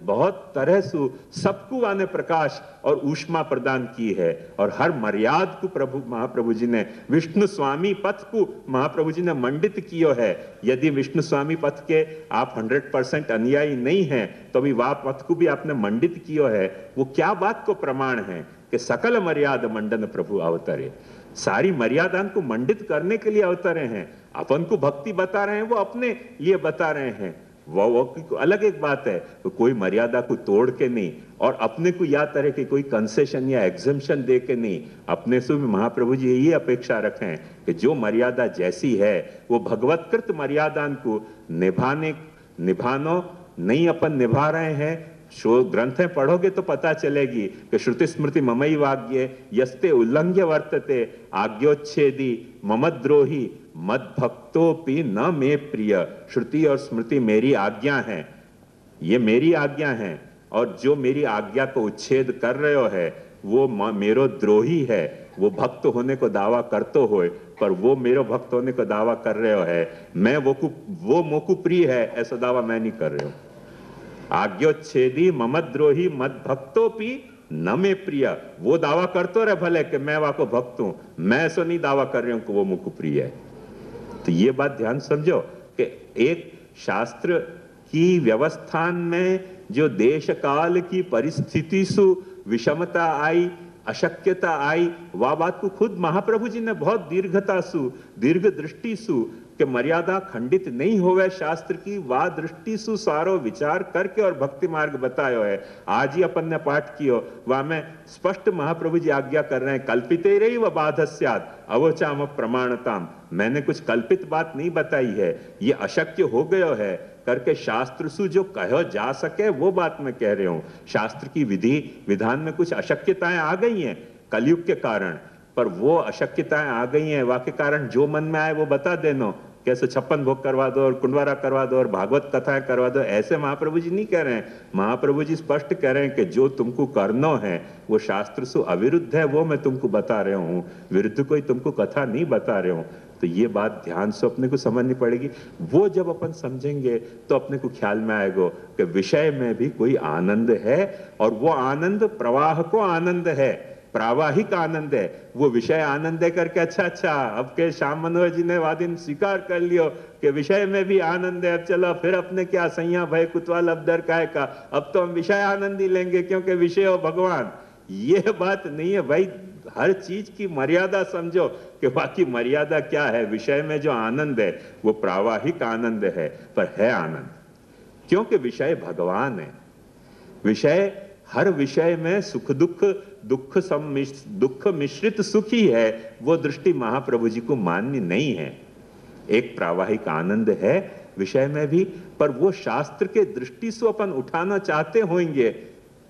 बहुत तरह से सबको वाने प्रकाश और ऊष्मा प्रदान की है। और हर मर्याद को महाप्रभु जी ने विष्णु स्वामी पथ को महाप्रभु जी ने मंडित किया है। यदि विष्णु स्वामी पथ के आप 100% अनुयायी नहीं हैं तो भी वह पथ को भी आपने मंडित किया है। वो क्या बात को प्रमाण है कि सकल मर्याद मंडन प्रभु अवतरे। सारी मर्यादा को मंडित करने के लिए अवतरे हैं। अपन को भक्ति बता रहे हैं, वो अपने लिए बता रहे हैं, वो अलग एक बात है। तो कोई मर्यादा को तोड़ के नहीं और अपने को या तरह के कोई कंसेशन या एग्जम्पशन दे के नहीं, अपने से भी महाप्रभु जी यही अपेक्षा रखें कि जो मर्यादा जैसी है वो भगवतकृत मर्यादा को निभानो नहीं अपन निभा रहे हैं। ग्रंथें पढ़ोगे तो पता चलेगी कि श्रुति स्मृति ममई वाग्ये यस्ते उल्लंघ्य वर्तते आज्ञोच्छेदी ममद्रोही मद भक्तोपि न मे प्रिय। श्रुति और स्मृति मेरी आज्ञा है, ये मेरी आज्ञा है, और जो मेरी आज्ञा को उच्छेद कर रहे हो है वो मेरो द्रोही है, वो भक्त होने को दावा करतो होए, पर वो मेरो भक्त होने को दावा कर रहे हो है, मैं वो मोकु प्रिय है ऐसा दावा मैं नहीं कर रहे हो। आज्ञोच्छेदी ममद्रोही मद भक्तोपि न में प्रिय, वो दावा करतो रहे भले कि मैं वाको भक्त हूं, मैं ऐसा नहीं दावा कर रही हूं कि वो मुझको प्रिय है। तो ये बात ध्यान समझो कि एक शास्त्र की व्यवस्थान में जो देश काल की परिस्थिति सु विषमता आई, अशक्यता आई, वह बात को खुद महाप्रभु जी ने बहुत दीर्घता सु, दीर्घ दृष्टि सु कि मर्यादा खंडित नहीं होवे शास्त्र की, वा दृष्टि सु सारो विचार करके और भक्ति मार्ग बतायो है। आज ही अपन ने पाठ कियो, वह में स्पष्ट महाप्रभु जी आज्ञा कर रहे हैं, कल्पिते रही व बाधस्यात् अवोचाम प्रमाणताम, मैंने कुछ कल्पित बात नहीं बताई है, ये अशक्य हो गयो है करके शास्त्र सु जो कहो जा सके वो बात मैं कह रही हूं। शास्त्र की विधि विधान में कुछ अशक्यताएं आ गई हैं कलयुग के कारण, पर वो अशक्यताएं आ गई हैं, वाके कारण जो मन में आए वो बता देना, कैसे 56 भोग करवा दो और कुंडवारा करवा दो और भागवत कथाएं करवा दो, ऐसे महाप्रभु जी नहीं कह रहे हैं। महाप्रभु जी स्पष्ट कह रहे हैं कि जो तुमको करना है वो शास्त्र से अविरुद्ध है, वो मैं तुमको बता रहा हूं, विरुद्ध कोई तुमको कथा नहीं बता रहे हूं। तो ये बात ध्यान से अपने को समझनी पड़ेगी। वो जब अपन समझेंगे तो अपने को ख्याल में आएगा कि विषय में भी कोई आनंद है, और वो आनंद प्रवाह को आनंद है, प्रावाहिक आनंद है, वो विषय आनंद है करके अच्छा अब के श्याम मनोहर जी ने वादिन स्वीकार कर लियो कि विषय में भी आनंद है, अब चलो फिर अपने क्या सैया भय कुतवाल अब डर काय का, अब तो हम विषय आनंद ही लेंगे क्योंकि विषय हो भगवान। ये बात नहीं है भाई, हर चीज की मर्यादा समझो कि बाकी मर्यादा क्या है। विषय में जो आनंद है वो प्रावाहिक आनंद है, पर है आनंद, क्योंकि विषय भगवान है। विषय हर विषय में सुख दुख दुख मिश्रित सुख ही है, वो दृष्टि महाप्रभु जी को मान्य नहीं है। एक प्रावाहिक आनंद है विषय में भी, पर वो शास्त्र के दृष्टि से अपन उठाना चाहते होंगे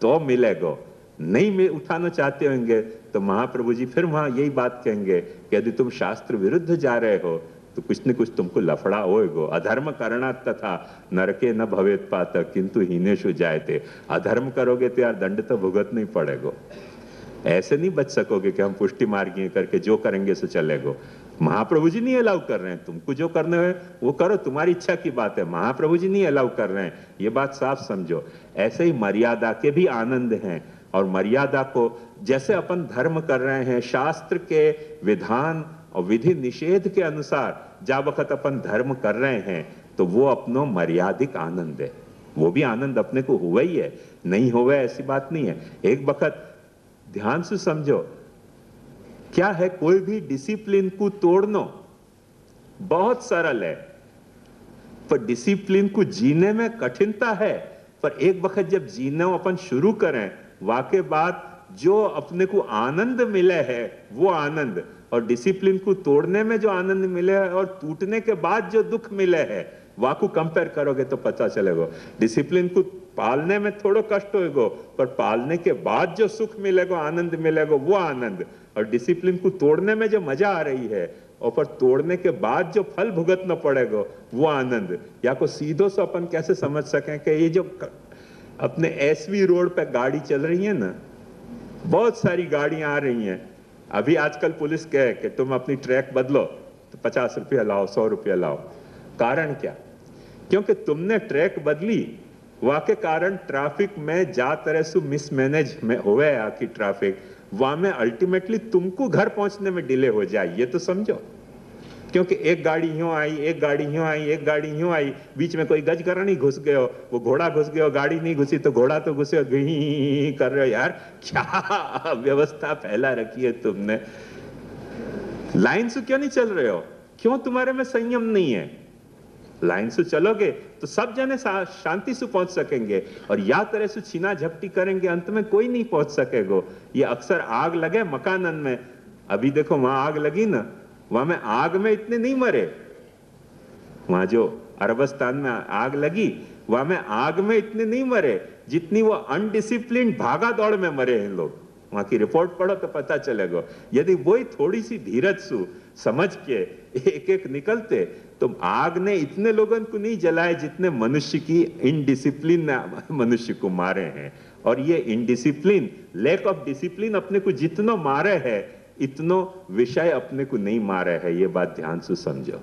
तो मिलेगा, नहीं उठाना चाहते होंगे तो महाप्रभु जी फिर वहां यही बात कहेंगे कि यदि तुम शास्त्र विरुद्ध जा रहे हो तो कुछ न कुछ तुमको लफड़ा होएगो। अधर्म करना तथा नरके न भवेत पातक किंतु हीनेषु जायते, अधर्म करोगे तो यार दंड तो भुगतना ही पड़ेगा। ऐसे नहीं बच सकोगे कि हम पुष्टि मार्गी करके जो करेंगे सो चलेगो। महाप्रभु जी नहीं अलाउ कर रहे हैं, तुमको जो करना है वो करो, तुम्हारी इच्छा की बात है, महाप्रभु जी नहीं अलाउ कर रहे हैं, ये बात साफ समझो। ऐसे ही मर्यादा के भी आनंद हैं, और मर्यादा को जैसे अपन धर्म कर रहे हैं शास्त्र के विधान और विधि निषेध के अनुसार जा वक्त अपन धर्म कर रहे हैं तो वो अपनो मर्यादिक आनंद है, वो भी आनंद अपने को हुआ ही है, नहीं हुआ ऐसी बात नहीं है। एक वक्त ध्यान से समझो, क्या है, कोई भी डिसिप्लिन को तोड़ना बहुत सरल है, पर डिसिप्लिन को जीने में कठिनता है। पर एक वक्त जब जीना अपन शुरू करें, वाके बाद जो अपने को आनंद मिले है वो आनंद, और डिसिप्लिन को तोड़ने में जो आनंद मिले है और टूटने के बाद जो दुख मिले है वाको कंपेयर करोगे तो पता चलेगा। डिसिप्लिन को पालने में थोड़ा कष्ट होगा, पर पालने के बाद जो सुख मिलेगा, आनंद मिलेगा, वो आनंद। और डिसिप्लिन को तोड़ने में जो मजा आ रही है और पर तोड़ने के बाद जो फल भुगतना पड़ेगा वो आनंद। या को सीधो से अपन कैसे समझ सकें कि ये जो अपने एसवी रोड पे गाड़ी चल रही है ना, बहुत सारी गाड़ियां आ रही हैं, अभी आजकल पुलिस कहे कि तुम अपनी ट्रैक बदलो तो 50 रुपया लाओ, 100 रुपया लाओ। कारण क्या? क्योंकि तुमने ट्रैक बदली, वाके कारण ट्रैफिक में जा तरह से मिसमैनेज में होवे आकी ट्रैफिक, वहां में अल्टीमेटली तुमको घर पहुंचने में डिले हो जाए, ये तो समझो। क्योंकि एक गाड़ी यूं आई, एक गाड़ी यूं आई, एक गाड़ी यूं आई, बीच में कोई गजकरण ही घुस गयो, वो घोड़ा घुस गयो, गाड़ी नहीं घुसी तो घोड़ा तो घुसे, घी कर रहे हो यार, क्या व्यवस्था फैला रखी है तुमने। लाइन से क्यों नहीं चल रहे हो? क्यों तुम्हारे में संयम नहीं है? लाइन से चलोगे तो सब जने शांति से पहुंच सकेंगे, और या तरह से छीना झपटी करेंगे अंत में कोई नहीं पहुंच सकेगा। ये अक्सर आग लगे मकानन में, अभी देखो वहां आग लगी ना, वहां में आग में इतने नहीं मरे, वहां जो अरबस्तान में आग लगी वहां में आग में इतने नहीं मरे जितनी वो अनडिसिप्लिन भागा दौड़ में मरे हैं लोग। वहां की रिपोर्ट पढ़ो तो पता चलेगा। यदि वही थोड़ी सी धीरज सु समझ के एक एक निकलते तो आग ने इतने लोगों को नहीं जलाए जितने मनुष्य की इनडिसिप्लिन मनुष्य को मारे हैं। और ये इनडिसिप्लिन, लैक ऑफ डिसिप्लिन अपने को जितनो मारे है इतनो विषय अपने को नहीं मारे है। ये बात ध्यान से समझो।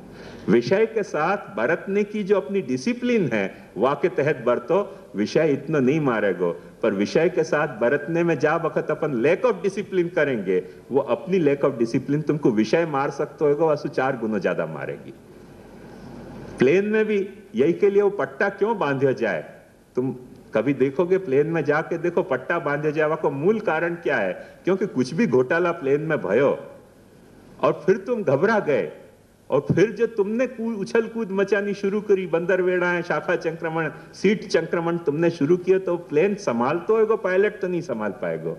विषय के साथ बरतने की जो अपनी डिसिप्लिन है वह के तहत बरतो, विषय इतना नहीं मारेगो। पर विषय के साथ बरतने में जा वक्त अपन लैक ऑफ डिसिप्लिन करेंगे, वो अपनी लैक ऑफ डिसिप्लिन तुमको विषय मार सकते होगा, वह 4 गुना ज्यादा मारेगी। प्लेन में भी यही के लिए वो पट्टा क्यों बांधा जाए, तुम कभी देखोगे प्लेन में जाके देखो पट्टा बांधे जावा को मूल कारण क्या है? क्योंकि कुछ भी घोटाला प्लेन में भयो और फिर तुम घबरा गए और फिर जो तुमने उछल कूद मचानी शुरू करी, बंदरवेड़ा है, शाखा संक्रमण, सीट संक्रमण तुमने शुरू किया, तो प्लेन संभाल तो होएगा, पायलट तो नहीं संभाल पाएगा।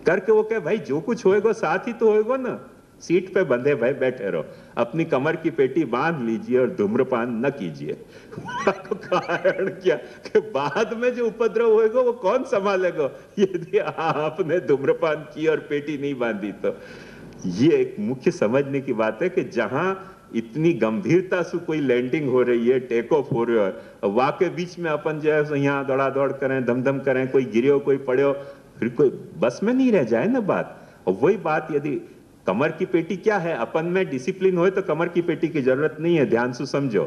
करके वो कहे भाई जो कुछ होएगा साथ ही तो होएगा ना, सीट पे बंधे भाई बैठे रहो, अपनी कमर की पेटी बांध लीजिए और धूम्रपान न कीजिए। कारण क्या कि बाद में जो उपद्रव होएगा वो कौन संभालेगा यदि आपने धूम्रपान की और पेटी नहीं बांधी तो। ये एक मुख्य समझने की बात है कि जहां इतनी गंभीरता से कोई लैंडिंग हो रही है, टेक ऑफ हो रहा है, वहां के बीच में अपन जो है यहाँ दौड़ा दौड़ करें, धमधम करें, कोई गिरे कोई पड़े, फिर कोई बस में नहीं रह जाए ना बात। और वही बात यदि कमर की पेटी क्या है, अपन में डिसिप्लिन हो तो कमर की पेटी की जरूरत नहीं है। ध्यान से समझो।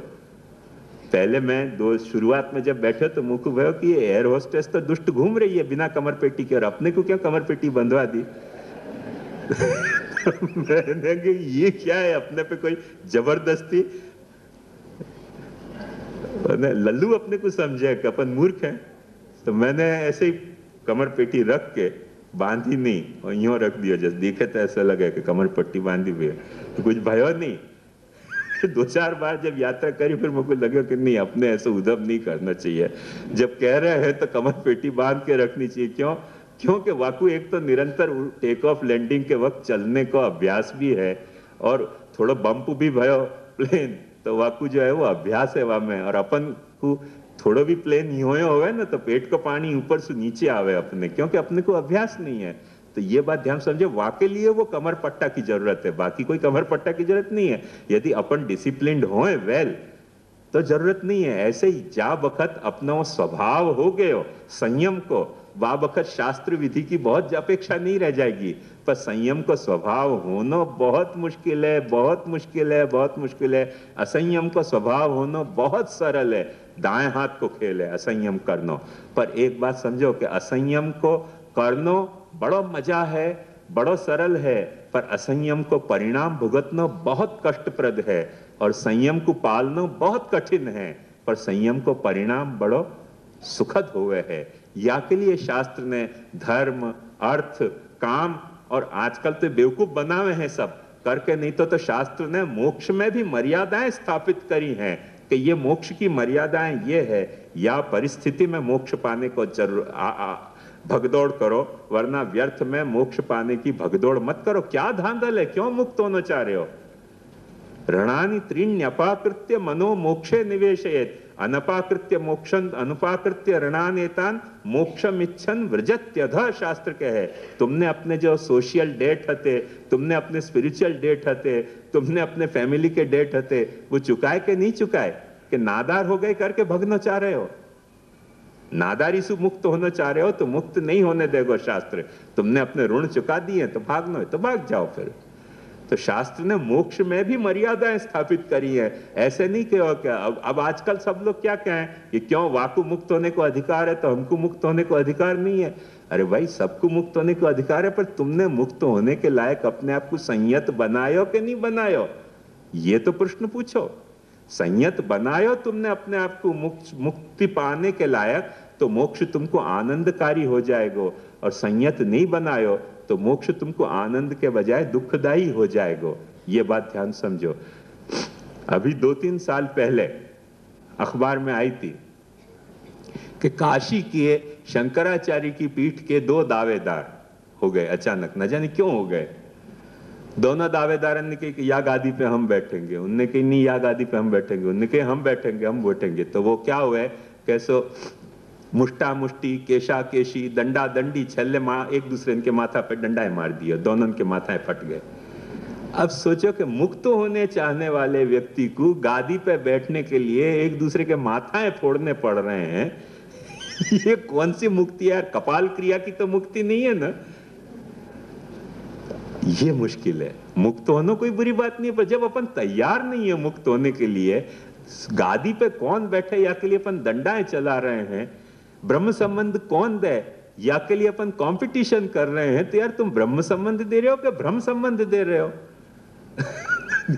पहले मैं शुरुआत में जब बैठे तो मुझको भयो कि एयर होस्टेस तो दुष्ट घूम रही है बिना कमर पेटी के और अपने को क्या कमर पेटी बंधवा दी। मैंने कि ये क्या है, अपने पे कोई जबरदस्ती। लल्लू अपने को समझे कि अपन मूर्ख हैं, तो मैंने ऐसे ही कमर पेटी रख के बांधी नहीं और यूं रख दिया, जैसे देखे तो ऐसा लगे कि कमर पट्टी बांधी हुई है, तो कुछ भयो नहीं। 2-4 बार जब यात्रा करी फिर मुझे लगा कि नहीं, अपने ऐसे उधम नहीं करना चाहिए। जब कह रहे हैं तो कमर पेटी बांध के रखनी चाहिए। क्यों? क्योंकि वाकु एक तो निरंतर टेक ऑफ लैंडिंग के वक्त चलने का अभ्यास भी है और थोड़ा बम्प भी भयो प्लेन, तो वाकु जो है वो अभ्यास है वहां में। और अपन को थोड़ा भी प्लेन यूं होवे ना तो पेट का पानी ऊपर से नीचे आवे अपने, क्योंकि अपने को अभ्यास नहीं है। तो ये बात ध्यान समझे, वाके लिए वो कमर पट्टा की जरूरत है, बाकी कोई कमर पट्टा की जरूरत नहीं है। यदि अपन डिसिप्लिन्ड होए वेल तो जरूरत नहीं है। ऐसे ही जा बखत अपना वो स्वभाव हो गए हो संयम को, वा बखत शास्त्र विधि की बहुत अपेक्षा नहीं रह जाएगी। पर संयम को स्वभाव होना बहुत मुश्किल है, बहुत मुश्किल है, बहुत मुश्किल है। असंयम को स्वभाव होना बहुत सरल है, दाएं हाथ को खेल है असंयम करना। पर एक बात समझो कि असंयम को करना बड़ो मजा है, बड़ो सरल है, पर असंयम को परिणाम भुगतना बहुत कष्टप्रद है और संयम को पालना बहुत कठिन है, पर संयम को परिणाम बड़ो सुखद हुए है। या के लिए शास्त्र ने धर्म, अर्थ, काम और आजकल तो बेवकूफ बनावे हैं सब करके, नहीं तो शास्त्र ने मोक्ष में भी मर्यादाएं स्थापित करी हैं कि ये मोक्ष की मर्यादाएं ये है, या परिस्थिति में मोक्ष पाने को जरूर भगदौड़ करो, वरना व्यर्थ में मोक्ष पाने की भगदौड़ मत करो। क्या धांधल है, क्यों मुक्त होना चाह रहे हो? ऋणानि त्रीण्यपाकृत्य मनो मोक्षे निवेशयेत्, अनपाकृत्य मोक्षं अनुपाकृत्य ऋणानेतान मोक्षम इच्छन व्रजत्यध, शास्त्र के है। तुमने अपने जो सोशल डेट हते, तुमने अपने स्पिरिचुअल डेट हते, तुमने अपने फैमिली के डेट हते, वो चुकाए के नहीं चुकाए कि नादार हो गए करके भगना चाह रहे हो? नादारी से मुक्त होना चाह रहे हो तो मुक्त नहीं होने देगा शास्त्र। तुमने अपने ऋण चुका दिए तो भागना है तो भाग जाओ फिर। तो शास्त्र ने मोक्ष में भी मर्यादाएं स्थापित करी है। ऐसे नहीं कहो क्या अब आजकल सब लोग क्या कहें कि क्यों वाकु मुक्त होने को अधिकार है तो हमको मुक्त होने को अधिकार नहीं है। अरे भाई, सबको मुक्त होने को अधिकार है, पर तुमने मुक्त होने के लायक अपने आप को संयत बनायो कि नहीं बनायो, ये तो प्रश्न पूछो। संयत बनायो तुमने अपने आप को मुक्ति पाने के लायक, तो मोक्ष तुमको आनंदकारी हो जाएगा, और संयत नहीं बनायो तो मोक्ष तुमको आनंद के बजाय दुखदायी हो जाएगा। ये बात ध्यान समझो। अभी 2-3 साल पहले अखबार में आई थी कि काशी के शंकराचार्य की पीठ के 2 दावेदार हो गए अचानक, न जाने क्यों हो गए। दोनों दावेदार ने कही कि या गादी पे हम बैठेंगे, उनने कही नहीं या गादी पे हम बैठेंगे, उनने कही हम बैठेंगे हम बैठेंगे। तो वो क्या हुआ, कैसो मुष्टा मुष्टि, केशा केशी, दंडा दंडी, छल्ले एक दूसरे के माथा पे डंडाए मार दिया, दोनों के माथाएं फट गए। अब सोचो कि मुक्त होने चाहने वाले व्यक्ति को गादी पे बैठने के लिए एक दूसरे के माथाएं फोड़ने पड़ रहे हैं। ये कौन सी मुक्ति है यार? कपाल क्रिया की तो मुक्ति नहीं है ना। ये मुश्किल है। मुक्त होना कोई बुरी बात नहीं है, पर जब अपन तैयार नहीं है मुक्त होने के लिए, गादी पे कौन बैठे या के लिए अपन दंडाएं चला रहे हैं, ब्रह्म संबंध कौन दे या के लिए अपन कंपटीशन कर रहे हैं, तो यार तुम ब्रह्म संबंध दे रहे हो कि भ्रम संबंध दे रहे हो?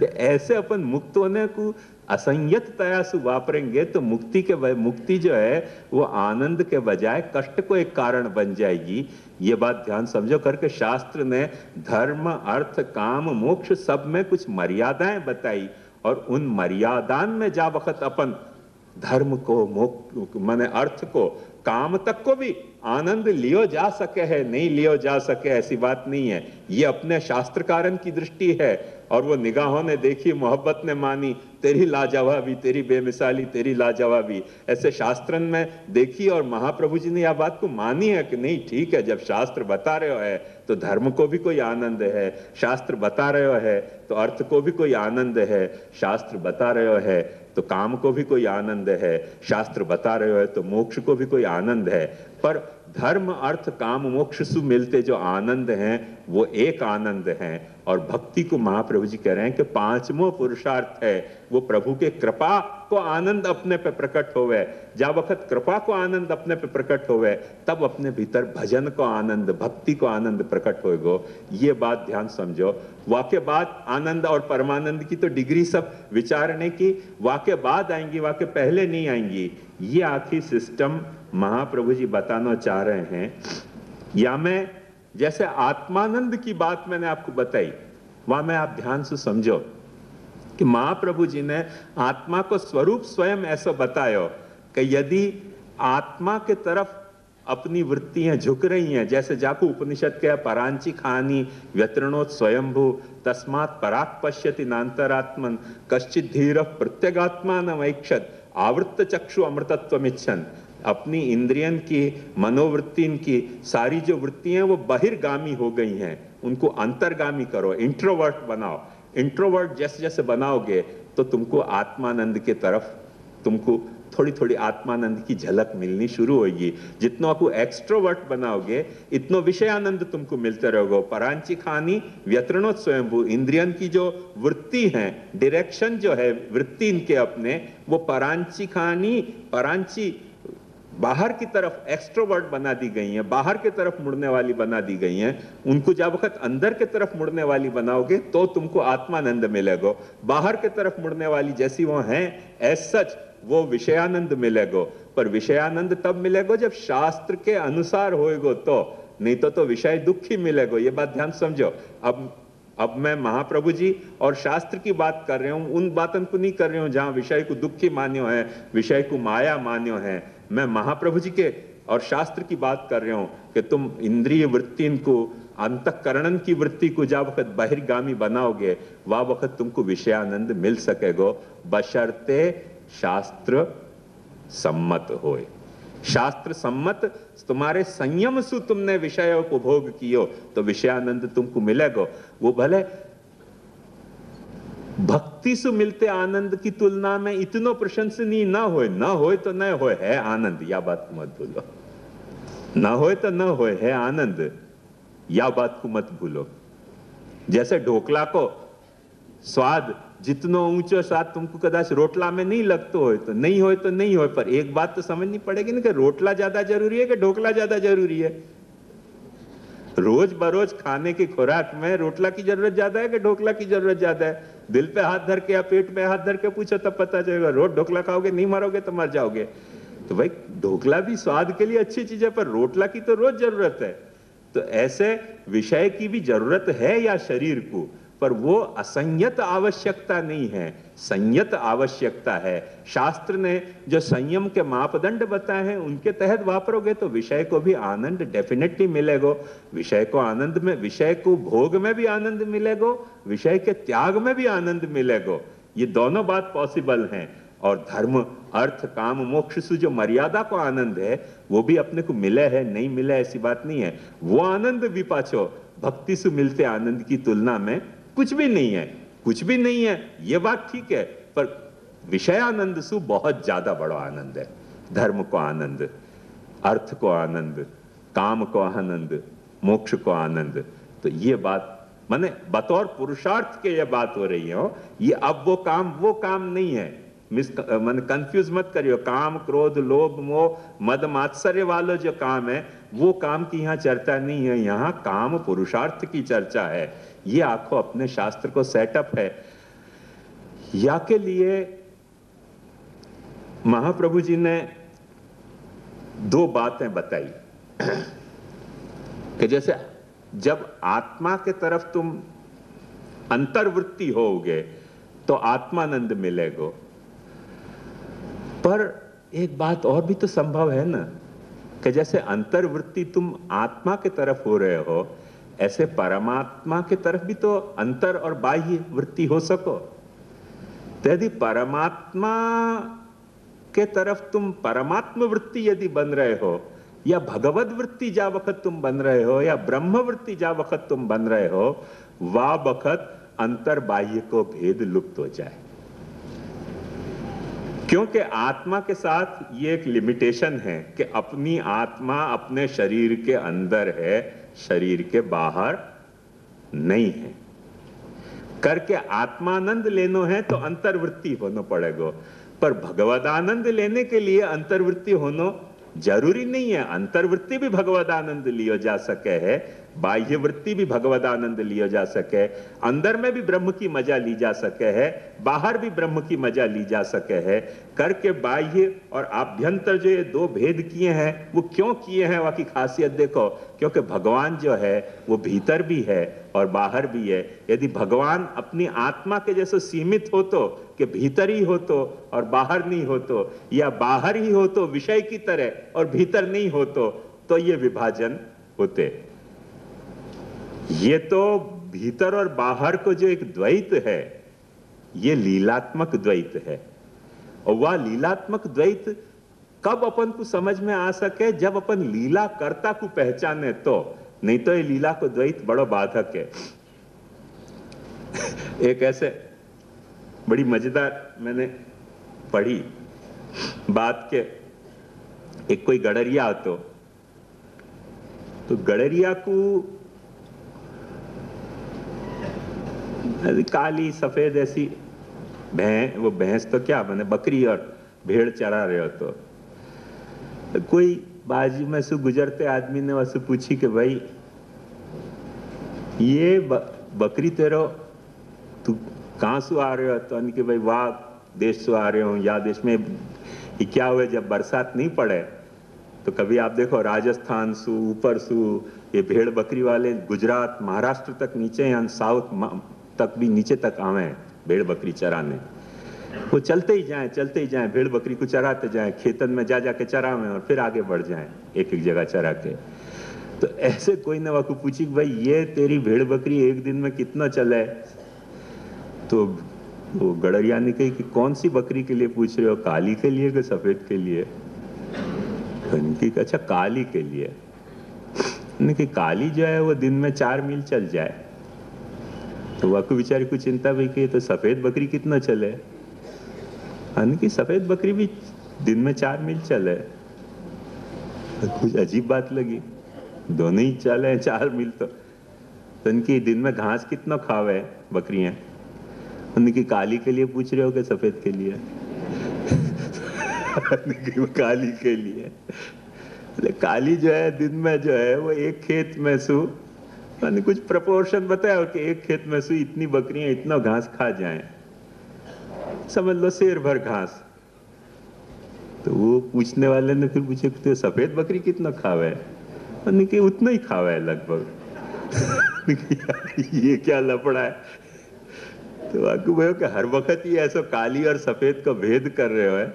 ऐसे अपन मुक्त होने को असंयततया से वापरेंगे तो मुक्ति जो है वो आनंद के बजाय कष्ट को एक कारण बन जाएगी। ये बात ध्यान समझो करके शास्त्र ने धर्म अर्थ काम मोक्ष सब में कुछ मर्यादाएं बताई, और उन मर्यादान में जा वक्त अपन धर्म को माने अर्थ को काम तक को भी आनंद लियो जा सके है, नहीं लियो जा सके ऐसी बात नहीं है। ये अपने शास्त्रकारण की दृष्टि है, और वो निगाहों ने देखी, मोहब्बत ने मानी, तेरी लाजवाबी, तेरी बेमिसाली, तेरी लाजवाबी, ऐसे शास्त्रन में देखी, और महाप्रभु जी ने यह बात को मानी है कि नहीं ठीक है, जब शास्त्र बता रहे हो है तो धर्म को भी कोई आनंद है, शास्त्र बता रहे हो है तो अर्थ को भी कोई आनंद है, शास्त्र बता रहे हो है तो काम को भी कोई आनंद है, शास्त्र बता रहे हो तो मोक्ष को भी कोई आनंद है। पर धर्म अर्थ काम मोक्ष से मिलते जो आनंद हैं वो एक आनंद हैं, और भक्ति को महाप्रभु जी कह रहे हैं कि पांचवों पुरुषार्थ है वो प्रभु के कृपा को आनंद अपने पे प्रकट होवे। जब वक्त कृपा को आनंद अपने पे प्रकट होवे तब अपने भीतर भजन को आनंद, भक्ति को आनंद प्रकट होएगो। ये बात ध्यान समझो। वाक्य बाद आनंद और परमानंद की तो डिग्री सब विचारने की वाक्य बाद आएंगी, वाक्य पहले नहीं आएंगी। ये आखिरी सिस्टम महाप्रभु जी बताना चाह रहे हैं। या मैं जैसे आत्मानंद की बात मैंने आपको बताई, वहां में आप ध्यान से समझो कि महाप्रभु जी ने आत्मा को स्वरूप स्वयं ऐसा बतायो कि यदि आत्मा के तरफ अपनी वृत्तियां झुक रही हैं, जैसे जाकू उपनिषद के परांची खानी व्यतरणोत स्वयंभू तस्मात् पराक पश्यति नान्तरात्मन कश्चित धीर प्रत्यगात्मा न वैक्षत आवृत्त चक्षु अमृतत्वमिच्छन। अपनी इंद्रियन की मनोवृत्तिन की सारी जो वृत्तियां वो बहिर्गामी हो गई हैं, उनको अंतर्गामी करो, इंट्रोवर्ट बनाओ। इंट्रोवर्ट जैसे जैसे बनाओगे तो तुमको आत्मानंद के तरफ तुमको थोड़ी थोड़ी आत्मानंद की झलक मिलनी शुरू होगी। जितना आपको एक्सट्रोवर्ट बनाओगे इतना विषयानंद तुमको मिलते रहोगे। परांची खानी व्यतरणोत स्वयंभू, इंद्रियन की जो वृत्ति है, डायरेक्शन जो है वृत्ति इनके अपने, वो परांची खानी, परांची बाहर की तरफ एक्सट्रोवर्ट बना दी गई हैं, बाहर की तरफ मुड़ने वाली बना दी गई हैं। उनको जब वक्त अंदर की तरफ मुड़ने वाली बनाओगे तो तुमको आत्मानंद मिलेगा। बाहर की तरफ मुड़ने वाली जैसी वो हैं एज सच वो विषयानंद मिलेगा। पर विषयानंद तब मिलेगा जब शास्त्र के अनुसार होएगो, तो नहीं तो विषय दुख ही मिलेगा। ये बात ध्यान समझो। अब मैं महाप्रभु जी और शास्त्र की बात कर रहा हूं, उन बातों को नहीं कर रहा हूं जहां विषय को दुख ही मान्यो है, विषय को माया मान्यो है। मैं महाप्रभु जी के और शास्त्र की बात कर रहा हूं कि तुम इंद्रिय वृत्ति को, अंतःकरणन की वृत्ति को जब वक्त बहिर्गामी बनाओगे वह वक्त तुमको विषयानंद मिल सकेगा, बशर्ते शास्त्र सम्मत होए। शास्त्र सम्मत तुम्हारे संयम से तुमने विषयों को भोग कियो तो विषयानंद तुमको मिलेगा। वो भले भक्ति से मिलते आनंद की तुलना में इतनो प्रशंसनीय ना होए तो न होए है आनंद, या बात को मत भूलो। ना होए तो न होए है आनंद, या बात को मत भूलो। जैसे ढोकला को स्वाद जितनो ऊंचो स्वाद तुमको कदाच रोटला में नहीं लगतो हो तो नहीं होए तो नहीं होए, पर एक बात तो समझनी पड़ेगी ना कि रोटला ज्यादा जरूरी है कि ढोकला ज्यादा जरूरी है। रोज बरोज खाने की खुराक में रोटला की जरूरत ज्यादा है कि ढोकला की जरूरत ज्यादा है? दिल पे हाथ धर के या पेट पे हाथ धर के पूछो तब पता चलेगा। रोज ढोकला खाओगे नहीं मरोगे तो मर जाओगे। तो भाई ढोकला भी स्वाद के लिए अच्छी चीज है, पर रोटला की तो रोज जरूरत है। तो ऐसे विषय की भी जरूरत है या शरीर को, पर वो असंयत आवश्यकता नहीं है, संयत आवश्यकता है। शास्त्र ने जो संयम के मापदंड बताए हैं उनके तहत वापरोगे तो विषय को भी आनंद डेफिनेटली मिलेगा। विषय को आनंद में, विषय को भोग में भी आनंद मिलेगा, विषय के त्याग में भी आनंद मिलेगा। ये दोनों बात पॉसिबल हैं। और धर्म अर्थ काम मोक्ष से जो मर्यादा को आनंद है वो भी अपने को मिले है, नहीं मिले ऐसी बात नहीं है। वो आनंद भी पाछो भक्ति से मिलते आनंद की तुलना में कुछ भी नहीं है, कुछ भी नहीं है, ये बात ठीक है, पर विषय आनंद से बहुत ज्यादा बड़ा आनंद है। धर्म को आनंद, अर्थ को आनंद, काम को आनंद, मोक्ष को आनंद। तो ये बात माने बतौर पुरुषार्थ के ये बात हो रही है। ये अब वो काम नहीं है, माने कंफ्यूज मत करियो। काम क्रोध लोभ मोह मद मात्सर्य वाला जो काम है वो काम की यहाँ चर्चा नहीं है, यहाँ काम पुरुषार्थ की चर्चा है। ये आखो अपने शास्त्र को सेटअप है। या के लिए महाप्रभु जी ने दो बातें बताई कि जैसे जब आत्मा के तरफ तुम अंतर्वृत्ति होगे तो आत्मानंद मिलेगा, पर एक बात और भी तो संभव है ना कि जैसे अंतर्वृत्ति तुम आत्मा के तरफ हो रहे हो, ऐसे परमात्मा के तरफ भी तो अंतर और बाह्य वृत्ति हो सको। तो यदि परमात्मा के तरफ तुम परमात्म वृत्ति यदि बन रहे हो, या भगवद वृत्ति जा वक्त तुम बन रहे हो, या ब्रह्म वृत्ति जा वक्त तुम बन रहे हो, वह वक्त अंतर बाह्य को भेद लुप्त हो जाए। क्योंकि आत्मा के साथ ये एक लिमिटेशन है कि अपनी आत्मा अपने शरीर के अंदर है, शरीर के बाहर नहीं है। करके आत्मानंद लेनो है तो अंतर्वृत्ति होना पड़ेगा, पर भगवद आनंद लेने के लिए अंतर्वृत्ति होना जरूरी नहीं है। अंतर्वृत्ति भी भगवद आनंद लियो जा सके है, बाह्य वृत्ति भी भगवद आनंद लियो जा सके, अंदर में भी ब्रह्म की मजा ली जा सके है, बाहर भी ब्रह्म की मजा ली जा सके है। करके बाह्य और आभ्यंतर जो ये दो भेद किए हैं, वो क्यों किए हैं वह की खासियत देखो। क्योंकि भगवान जो है वो भीतर भी है और बाहर भी है। यदि भगवान अपनी आत्मा के जैसे सीमित हो तो, कि भीतर ही हो तो और बाहर नहीं हो तो, या बाहर ही हो तो विषय की तरह और भीतर नहीं हो तो ये विभाजन होते। ये तो भीतर और बाहर को जो एक द्वैत है, ये लीलात्मक द्वैत है। और वह लीलात्मक द्वैत कब अपन को समझ में आ सके, जब अपन लीला कर्ता को पहचाने तो, नहीं तो ये लीला को द्वैत बड़ा बाधक है। एक ऐसे बड़ी मजेदार मैंने पढ़ी बात के, एक कोई गडरिया हो तो गडरिया को काली सफेद ऐसी भैंस, वो भैंस तो क्या मैंने बकरी और भेड़ चरा रहे हो तो कोई बाजू में से गुजरते आदमी ने वैसे पूछी कि भाई ये बकरी तेरो तू कहाँ से आ रहे हो? तो कि भाई वाह देश से आ रहे हो, या देश में ये क्या हुए जब बरसात नहीं पड़े तो कभी आप देखो राजस्थान सु ऊपर सु ये भेड़ बकरी वाले गुजरात महाराष्ट्र तक नीचे, यहाँ साउथ तक भी नीचे तक आवे भेड़ बकरी चराने। वो चलते ही जाएं भेड़ बकरी को चराते जाएं, खेतन में जा जाके चरावें और फिर आगे बढ़ जाएं एक एक जगह चरा के। तो ऐसे कोई ने वाकू पूछी कि भाई ये तेरी भेड़ बकरी एक दिन में कितना चले? तो वो गडरिया ने कही कि कौन सी बकरी के लिए पूछ रहे हो, काली के लिए कि सफेद के लिए? उनकी अच्छा काली के लिए। कि काली जो है वो दिन में 4 मील चल जाए। तो वाकू बेचारी को चिंता भी की, तो सफेद बकरी कितना चले? कि सफेद बकरी भी दिन में 4 मील चले। कुछ अजीब बात लगी, दोनों ही चले 4 मील। तो इनकी दिन में घास कितना खावे बकरियां? उनकी काली के लिए पूछ रहे हो कि सफेद के लिए? काली के लिए। काली जो है दिन में जो है वो एक खेत में सु कुछ प्रपोर्शन बताया कि एक खेत में सु इतनी बकरियां इतना घास खा जाएं, समझ लो शेर भर घास। तो वो पूछने वाले ने फिर पूछे तो सफेद बकरी कितना खावे? कि उतना ही खावे लगभग। ये क्या लफड़ा है? तो वाकू भाई कि हर वक्त ये ऐसा काली और सफेद का भेद कर रहे हो है,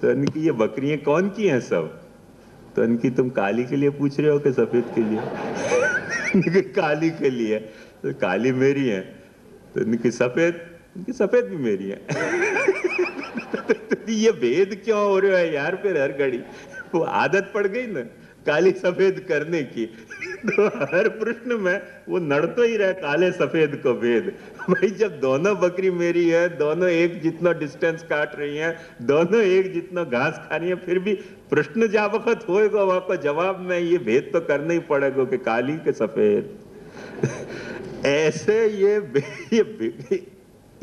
तो इनकी ये बकरियां कौन की हैं सब? तो इनकी तुम काली के लिए पूछ रहे हो कि सफेद के लिए? काली के लिए। तो काली मेरी है, तो इनकी सफेद भी मेरी है। तो ये भेद क्यों हो रहा है यार? फिर हर घड़ी वो आदत पड़ गई ना काली सफेद करने की, तो हर प्रश्न में वो नड़तो ही रहे काले सफेद को भेद। भाई जब दोनों बकरी मेरी है, दोनों एक जितना डिस्टेंस काट रही हैं, दोनों एक जितना घास खा रही हैं, फिर भी प्रश्न जा वक्त होएगा वहां पर जवाब में ये भेद तो करना ही पड़ेगा कि काली के सफेद। ऐसे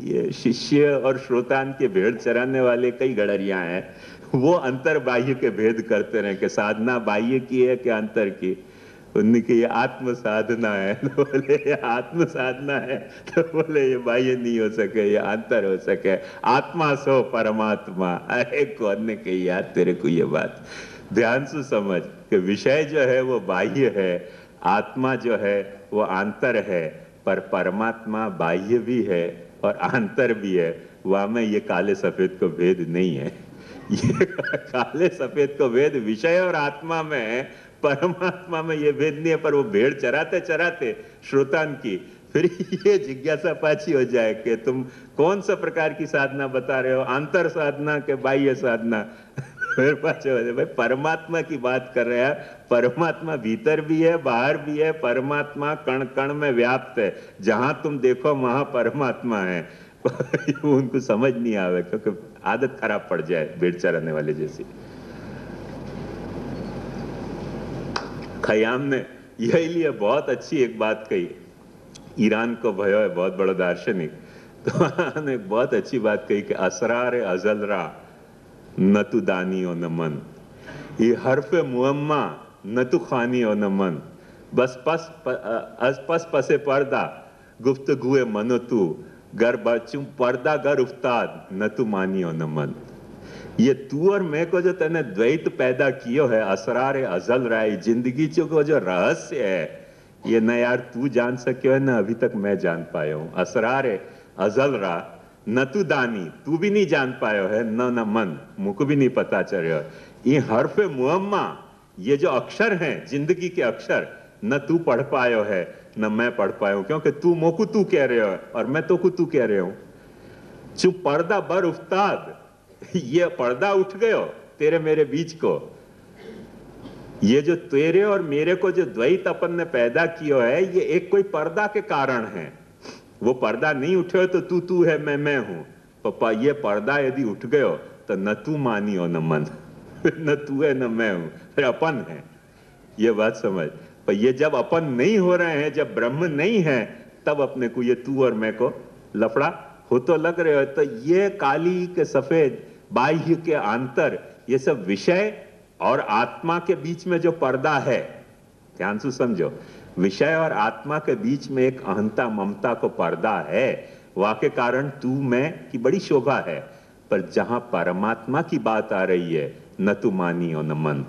ये शिष्य और श्रोतान के भेड़ चराने वाले कई गड़रियां हैं, वो अंतर बाह्य के भेद करते रहे कि साधना बाह्य की है कि अंतर की। उनकी ये आत्म साधना है, तो बोले ये आत्म साधना है, तो बोले ये बाह्य नहीं हो सके, ये अंतर हो सके। आत्मा सो परमात्मा। अरे कौन ने कही यार तेरे को ये बात? ध्यान से समझ कि विषय जो है वो बाह्य है, आत्मा जो है वो अंतर है, पर परमात्मा बाह्य भी है और आंतर भी है। वहां में ये काले सफेद को भेद नहीं है। ये काले सफेद को भेद विषय और आत्मा में है, परमात्मा में ये भेद नहीं है। पर वो भेड़ चराते चराते श्रोतान की फिर ये जिज्ञासा पाछी हो जाए कि तुम कौन सा प्रकार की साधना बता रहे हो, अंतर साधना के बाह्य साधना? फिर पाछे हो जाए, भाई परमात्मा की बात कर रहे हैं, परमात्मा भीतर भी है बाहर भी है, परमात्मा कण कण में व्याप्त है, जहां तुम देखो वहां परमात्मा है। उनको समझ नहीं आवे क्योंकि आदत खराब पड़ जाए भेड़ चराने वाले जैसी। खयाम ने यही लिए बहुत अच्छी एक बात कही। ईरान को भयो है बहुत बड़ा दार्शनिक, तो उन्होंने बहुत अच्छी बात कही कि असरार अजलरा न तु दानी हो न मन, ये हर्फ मुअम्मा न तु खानी हो न मन, बस पस पसे पर्दा गुफ्तगुए मनो तू, गर बचूं पर्दा गर उफ्ताद न तु मानी हो न मन। ये तू और मैं को जो तने द्वैत पैदा कियो है, असरार अजल राय, जिंदगी को जो रहस्य है, ये न यार तू जान सके है, न अभी तक मैं जान पाया हूं। असरार अजल रा न तू दानी, तू भी नहीं जान पायो है, न मन, मुझको भी नहीं पता चल रहा। ये हर्फ मुअम्मा, ये जो अक्षर हैं जिंदगी के अक्षर, न तू पढ़ पायो है न मैं पढ़ पाया हूं, क्योंकि तू मोकू तू कह रहे हो और मैं तो को तू कह रहे हूं। चुप पर्दा बर उफ्ताद, ये पर्दा उठ गयो तेरे मेरे बीच को। ये जो तेरे और मेरे को जो द्वैत अपन ने पैदा किया है, ये एक कोई पर्दा के कारण है। वो पर्दा नहीं उठे तो तू है मैं हूं। पापा ये पर्दा यदि उठ गयो तो न तू मानी हो न मन, न तू है न मैं हूं, फिर अपन है। ये बात समझ। पर ये जब अपन नहीं हो रहे हैं, जब ब्रह्म नहीं है, तब अपने को ये तू और मैं को लफड़ा हो तो लग रहे हो। तो ये काली के सफेद, बाह्य के आंतर, ये सब विषय और आत्मा के बीच में जो पर्दा है, ध्यान से समझो, विषय और आत्मा के बीच में एक अहंता ममता को पर्दा है। वाके कारण तू मैं की बड़ी शोभा है। पर जहां परमात्मा की बात आ रही है, न तू मानी हो न मन,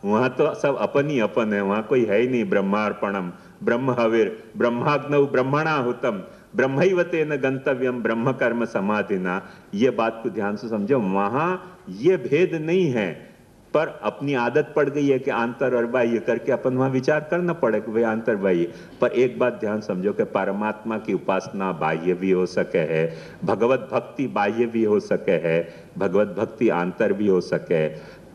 वहां तो सब अपन ही अपन है, वहां कोई है ही नहीं। ब्रह्मार्पणम ब्रह्म हविर ब्रह्माग्नौ ब्रह्मणाहुतम ब्रह्मैवते न गंतव्यम ब्रह्म कर्म समाधिना। ये बात को ध्यान से समझो, वहां ये भेद नहीं है। पर अपनी आदत पड़ गई है कि आंतर और बाह्य करके अपन वहां विचार करना पड़े कि भाई आंतर बाह्य। पर एक बात ध्यान समझो कि परमात्मा की उपासना बाह्य भी हो सके है, भगवत भक्ति बाह्य भी हो सके है, भगवत भक्ति आंतर भी हो सके।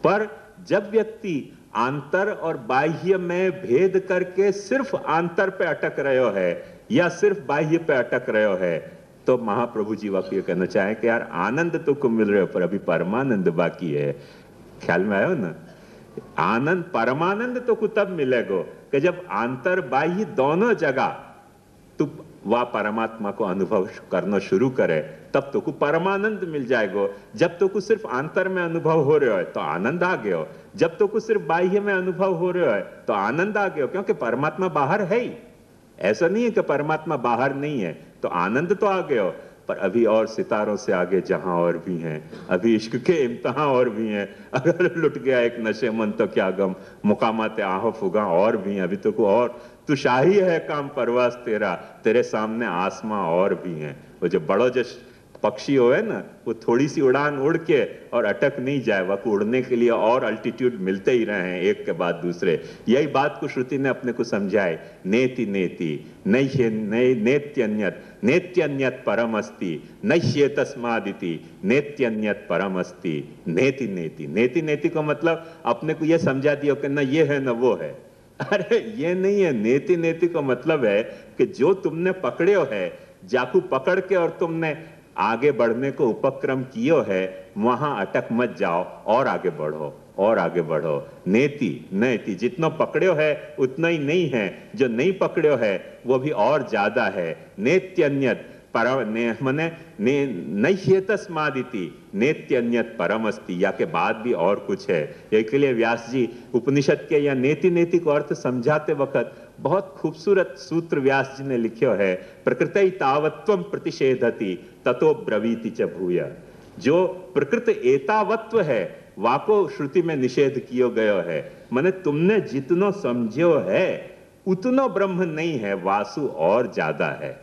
पर जब व्यक्ति आंतर और बाह्य में भेद करके सिर्फ आंतर पे अटक रहे है या सिर्फ बाह्य पे अटक रहे है, तो महाप्रभु जी वाक्य कहना चाहे कि यार आनंद तो को मिल रहे हो पर अभी परमानंद बाकी है। ख्याल में आयो ना? आनंद परमानंद तो को तब मिलेगा कि जब आंतर बाह्य दोनों जगह तू वह परमात्मा को अनुभव करना शुरू करे, तब तो को परमानंद मिल जाएगा। जब तो को सिर्फ आंतर में अनुभव हो रहे हो तो आनंद आ गयो, जब तो को सिर्फ बाह्य में अनुभव हो रहे हो तो आनंद आ गयो, क्योंकि परमात्मा बाहर है ही। ऐसा नहीं है कि परमात्मा बाहर नहीं है, तो आनंद तो आ गयो। पर अभी और सितारों से आगे जहां और भी हैं, अभी इश्क के इम्तिहान और भी हैं। अगर लुट गया एक नशे मन तो क्या गम, मुकामाते आहो फुगा और भी हैं। अभी तो को और तू शाही है काम परवास तेरा, तेरे सामने आसमां और भी हैं। वो जो बड़ो जो पक्षी हो है ना, वो थोड़ी सी उड़ान उड़ के और अटक नहीं जाए, वह उड़ने के लिए और अल्टीट्यूड मिलते ही रहे हैं एक के बाद दूसरे। यही बात को श्रुति ने अपने को समझाए, नेति नेति नैह्य नेत्यन्यत नेत्यन्यत परम अस्ति नह्ये तस्मादिति नेत्यन्यत परम अस्ति नेति नेति। नेति नेति को मतलब अपने को यह समझा दिया कि ना ये है ना वो है। अरे ये नहीं है, नेति नेति को मतलब है कि जो तुमने पकड़े है, जाकू पकड़ के और तुमने आगे बढ़ने को उपक्रम कियो है, वहां अटक मत जाओ और आगे बढ़ो और आगे बढ़ो। नेति नेति, जितना पकड़ो है उतना ही नहीं है, जो नहीं पकड़ो है वो भी और ज्यादा है। नेत्यन्यत मने नह्ये तस्मादिति नेत्यन्यत परम अस्ति, या के बाद भी और कुछ है। इसके लिए व्यास जी उपनिषद के या नेति नेति को अर्थ समझाते वक्त बहुत खूबसूरत सूत्र व्यास जी ने लिखो है, प्रकृति तावत्वम प्रतिषेधति ततो ब्रवीति च भूय। जो प्रकृत एतावत्व है वाको श्रुति में निषेध कियो गयो है, माने तुमने जितनो समझो है उतनो ब्रह्म नहीं है, वासु और ज्यादा है।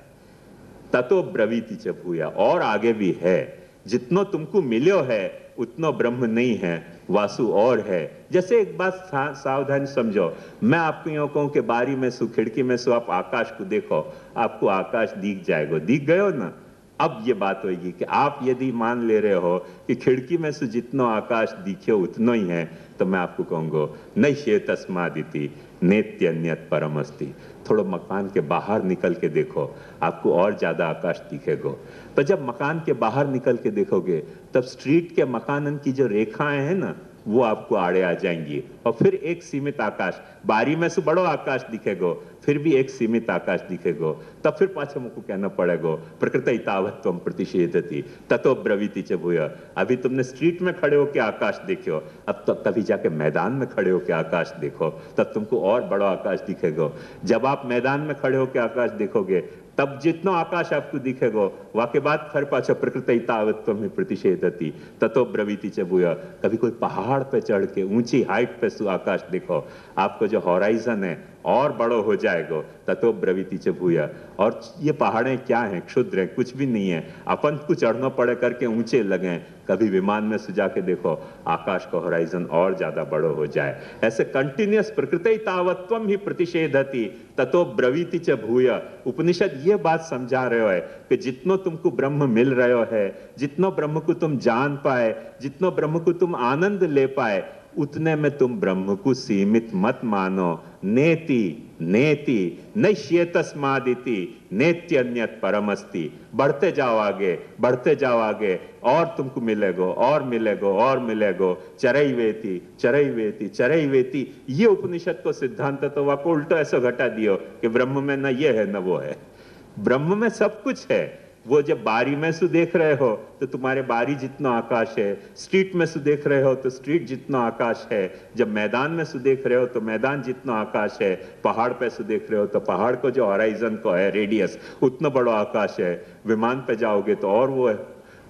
ततो ब्रवीति च भूया, और आगे भी है। जितनो तुमको मिलो है उतनो ब्रह्म नहीं है, वासु और है। जैसे एक बात सावधानी समझो, मैं आपको यूं कहूं कि बारी में सु खिड़की में सु आप आकाश को देखो, आपको आकाश दिख जाएगा, दिख गयो ना। अब ये बात होगी कि आप यदि मान ले रहे हो कि खिड़की में से जितना आकाश दिखे उतना ही है, तो मैं आपको कहूंगा नह्ये तस्मादिति नेत्यन्यत परम अस्ति। थोड़ा मकान के बाहर निकल के देखो, आपको और ज्यादा आकाश दिखेगा। पर जब मकान के बाहर निकल के देखोगे तब स्ट्रीट के मकानन की जो रेखाएं हैं ना, वो आपको आड़े आ जाएंगी, और फिर एक सीमित आकाश, बारी में से बड़ो आकाश दिखेगा, फिर भी एक सीमित आकाश दिखेगा। तब फिर पाछे मुझको कहना पड़ेगा प्रकृति तावत्वम प्रतिषेधति ततो ब्रवीति च भूय। अभी तुमने स्ट्रीट में खड़े होकर आकाश देखो, अब तो कभी जाके मैदान में खड़े होकर आकाश देखो, तब तुमको और बड़ा आकाश दिखेगा। जब आप मैदान में खड़े होकर आकाश देखोगे तब जितना आकाश आपको दिखेगा, वाके बाद फिर पाछा प्रकृति तावत्वम ही प्रतिषेधति ततो ब्रवीति च भूय। कभी कोई पहाड़ पे चढ़ के ऊंची हाइट पे सु आकाश देखो, आपको जो हॉराइजन है और बड़ो हो जाएगा, ततो ब्रवीति च भूय। और ये पहाड़ें क्या हैं, क्षुद्र हैं, कुछ भी नहीं है, अपन को चढ़ना पड़े करके ऊंचे लगे। कभी विमान में से जाके देखो, आकाश का हॉराइजन और ज्यादा बड़ो हो जाए। ऐसे कंटिन्यूअस प्रकृति तावत्वम ही प्रतिषेधति ततो ब्रवीति च भूय। उपनिषद ये बात समझा रहे है कि जितनो तुमको ब्रह्म मिल रहे है, जितनो ब्रह्म को तुम जान पाए, जितनो ब्रह्म को तुम आनंद ले पाए, उतने में तुम ब्रह्म को सीमित मत मानो। नेति नेति नह्ये तस्मादिति नेत्यन्यत परमस्ति। बढ़ते जाओ आगे, बढ़ते जाओ आगे, और तुमको मिलेगो और मिलेगो और मिलेगो। चरैवेति चरैवेति चरैवेति, ये उपनिषद को सिद्धांत तो वाको उल्टो ऐसा घटा दियो कि ब्रह्म में न ये है न वो है। ब्रह्म में सब कुछ है। वो जब बारी में से देख रहे हो तो तुम्हारे बारी जितना आकाश है, स्ट्रीट में से देख रहे हो तो स्ट्रीट जितना आकाश है, जब मैदान में से देख रहे हो तो मैदान जितना आकाश है, पहाड़ पे से देख रहे हो तो पहाड़ को जो हॉराइजन को है रेडियस, उतना बड़ा आकाश है। विमान पे जाओगे तो और वो है,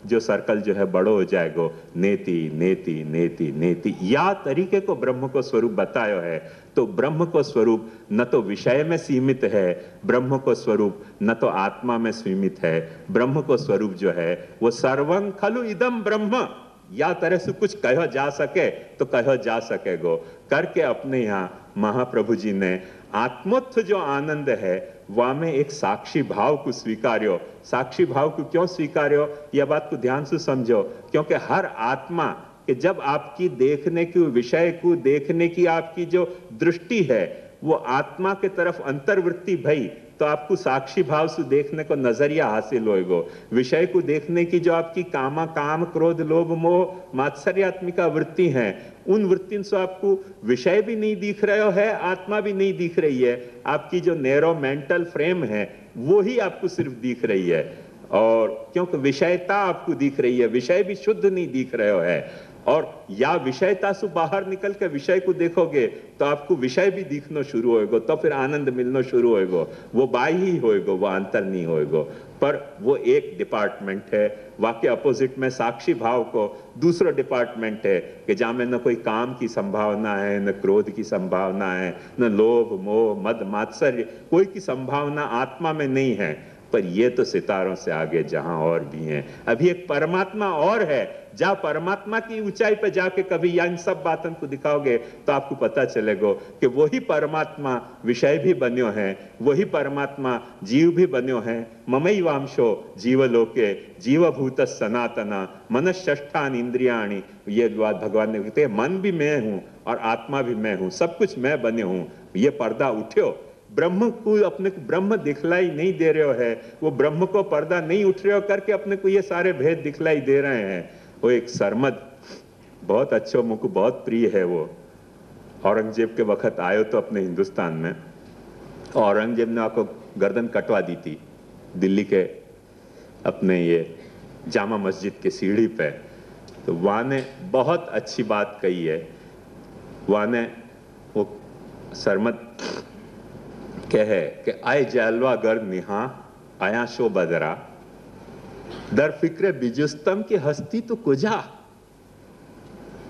जो सर्कल जो है बड़ो हो जाएगा। नेति नेति नेति नेति, या तरीके को ब्रह्म को स्वरूप बतायो है। तो ब्रह्म को स्वरूप न तो विषय में सीमित है, ब्रह्म को स्वरूप न तो आत्मा में सीमित है। ब्रह्म को स्वरूप जो है वो सर्वं खलु इदम ब्रह्म, या तरह से कुछ कहो जा सके तो कहो जा सकेगो करके अपने यहाँ महाप्रभु जी ने आत्मोत्थ जो आनंद है वह में एक साक्षी भाव को स्वीकार्यो। साक्षी भाव को क्यों स्वीकार्यो, यह बात को ध्यान से समझो, क्योंकि हर आत्मा कि जब आपकी देखने की, विषय को देखने की आपकी जो दृष्टि है वो आत्मा के तरफ अंतर्वृत्ति भई, तो आपको साक्षी भाव से देखने को नजरिया हासिल होएगो। विषय को देखने की जो आपकी काम क्रोध लोभ मोह मात्सर्यात्मिका वृत्ति हैं, उन वृत्ति से आपको विषय भी नहीं दिख रहा है, आत्मा भी नहीं दिख रही है। आपकी जो नैरो मेंटल फ्रेम है वो ही आपको सिर्फ दिख रही है, और क्योंकि विषयता आपको दिख रही है, विषय भी शुद्ध नहीं दिख रहे है। और या विषयता से बाहर निकल के विषय को देखोगे तो आपको विषय भी दिखना शुरू होएगा, तो फिर आनंद मिलना शुरू होएगा। वो बाह्य ही होएगा, वो अंतर नहीं होएगा। पर वो एक डिपार्टमेंट है। वाक्य अपोजिट में साक्षी भाव को दूसरा डिपार्टमेंट है कि जहां में न कोई काम की संभावना है, न क्रोध की संभावना है, न लोभ मोह मद मात्सर्य, कोई की संभावना आत्मा में नहीं है। पर ये तो सितारों से आगे जहां और भी हैं। अभी एक परमात्मा और है, जहां परमात्मा की ऊंचाई पे जाके कभी इन सब बातों को दिखाओगे तो आपको पता चलेगा कि वही परमात्मा विषय भी बन्यो है, वही परमात्मा जीव भी बन्यो है। ममैवांशो जीवलोके जीवभूत सनातना मनश्ष्ठान इंद्रियाणि, ये बात भगवान ने कहते हैं, मन भी मैं हूं और आत्मा भी मैं हूं, सब कुछ मैं बने हूं। ये पर्दा उठ्यो, ब्रह्म को अपने को ब्रह्म दिखलाई नहीं दे रहे हो है, वो ब्रह्म को पर्दा नहीं उठ रहे हो करके अपने को ये सारे भेद दिखलाई दे रहे हैं। वो एक सरमद बहुत अच्छो, मुझको बहुत प्रिय है। वो औरंगजेब के वक्त आयो तो अपने हिंदुस्तान में, औरंगजेब ने आपको गर्दन कटवा दी थी दिल्ली के अपने ये जामा मस्जिद के सीढ़ी पे। तो वहां ने बहुत अच्छी बात कही है। वहां ने वो सरमद कहे कि आय जलवा गर निहा आया शो बदरा दर फिक्रे बिजुस्तम की हस्ती तो कुजा।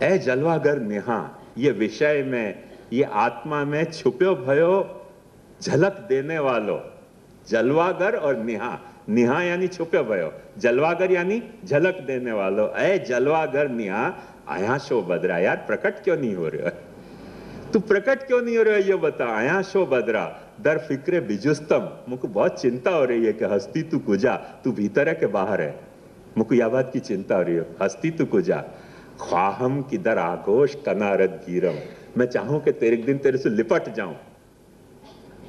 ए जलवागर निहा, ये विषय में, ये आत्मा में छुप्यो भयो झलक देने वालो, जलवागर और निहा, निहा यानी छुप्यो भयो, जलवागर यानी झलक देने वालो। ए जलवागर निहा आया शो बदरा, यार प्रकट क्यों नहीं हो रहे हो? तू प्रकट क्यों नहीं हो रहा है ये बता। आया शो बदरा दर फिक्रे बिजुस्तम, मुझको बहुत चिंता हो रही है कि हस्ती तू कुजा, तू भीतर है कि बाहर है, मुझको यह बात की चिंता हो रही है। हस्ती तू कुजा ख्वाहम की दर आगोश कनारद गिरम, मैं चाहूं कि तेरे दिन तेरे से लिपट जाऊं।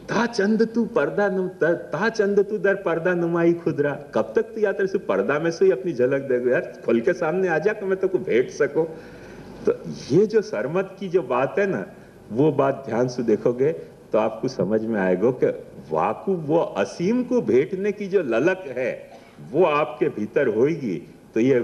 ता चंद तू पर्दा ता चंद तू दर पर्दा नुमाई खुदरा, कब तक तू या तेरे से पर्दा में से ही अपनी झलक देगा? यार खुल के सामने आ जा कि मैं तेको भेंट सकूं। तो ये जो सरमद की जो बात है ना, वो बात ध्यान से देखोगे तो आपको समझ में आएगा कि वाकु वो असीम को भेंटने की जो ललक है वो आपके भीतर होगी। तो ये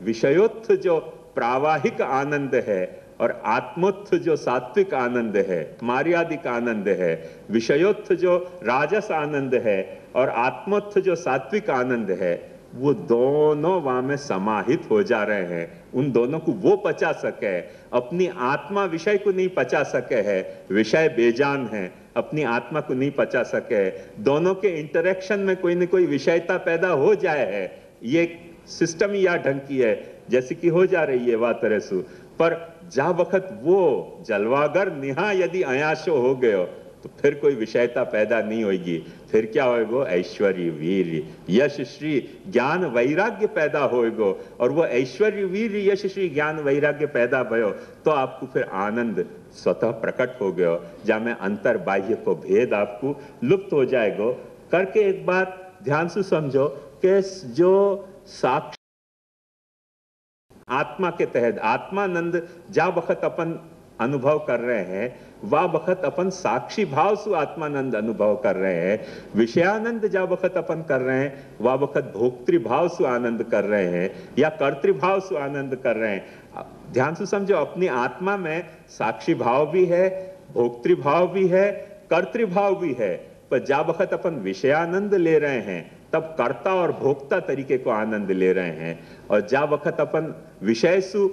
विषयोत्थ जो प्रावाहिक आनंद है और आत्मोत्थ जो सात्विक आनंद है, मार्यादिक आनंद है, विषयोत्थ जो राजस आनंद है और आत्मोत्थ जो सात्विक आनंद है, वो दोनों वहां में समाहित हो जा रहे हैं। उन दोनों को वो पचा सके, अपनी आत्मा विषय को नहीं पचा सके है, विषय बेजान है, अपनी आत्मा को नहीं पचा सके। दोनों के इंटरेक्शन में कोई न कोई विषयता पैदा हो जाए है, ये सिस्टम ही या ढंग की है जैसे कि हो जा रही है वा तरह सु। पर जा वक्त वो जलवागर निहा यदि अयाशो हो गयो तो फिर कोई विषयता पैदा नहीं होगी। फिर क्या होएगो? ऐश्वर्य वीर यश श्री ज्ञान वैराग्य पैदा होएगो। और वो ऐश्वर्य वीर यश श्री ज्ञान वैराग्य पैदा भयो तो आपको फिर आनंद स्वतः प्रकट हो गयो, जहां में अंतर बाह्य को भेद आपको लुप्त हो जाएगो। करके एक बात ध्यान से समझो कि जो साक्ष आत्मा के तहत आत्मानंद जा वक्त अपन अनुभव कर रहे हैं, वह वक्त अपन साक्षी भाव से आत्मानंद अनुभव कर रहे हैं। विषयानंद जा वक्त अपन कर रहे हैं, वह वक्त भोक्तृभाव से आनंद कर रहे हैं या कर्तृभाव से आनंद कर रहे हैं। ध्यान से समझो, अपनी आत्मा में साक्षी भाव भी है, भोक्तृभाव भी है, कर्तृभाव भी है। पर जा वक्त अपन विषयानंद ले रहे हैं तब कर्ता और भोक्ता तरीके को आनंद ले रहे हैं, और जा वक्त अपन विषय सु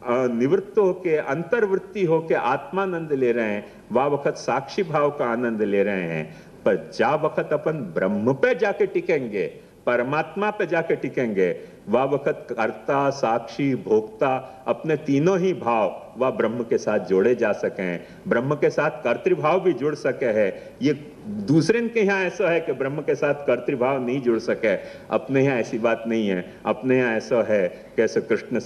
निवृत्त होके अंतर्वृत्ति होके आत्मानंद ले रहे हैं, वह वक्त साक्षी भाव का आनंद ले रहे हैं। पर जा वक्त अपन ब्रह्म पे जाके टिकेंगे, परमात्मा पे जाके टिकेंगे, वह वक्त कर्ता साक्षी भोक्ता अपने तीनों ही भाव वह ब्रह्म के साथ जोड़े जा सके, ब्रह्म के साथ कर्तृभाव भी जुड़ सके है। ये दूसरे के यहाँ ऐसा है कि ब्रह्म के साथ कर्तृभाव नहीं जुड़ सके, अपने यहाँ ऐसी बात नहीं है। अपने यहाँ ऐसा है कैसे कृष्ण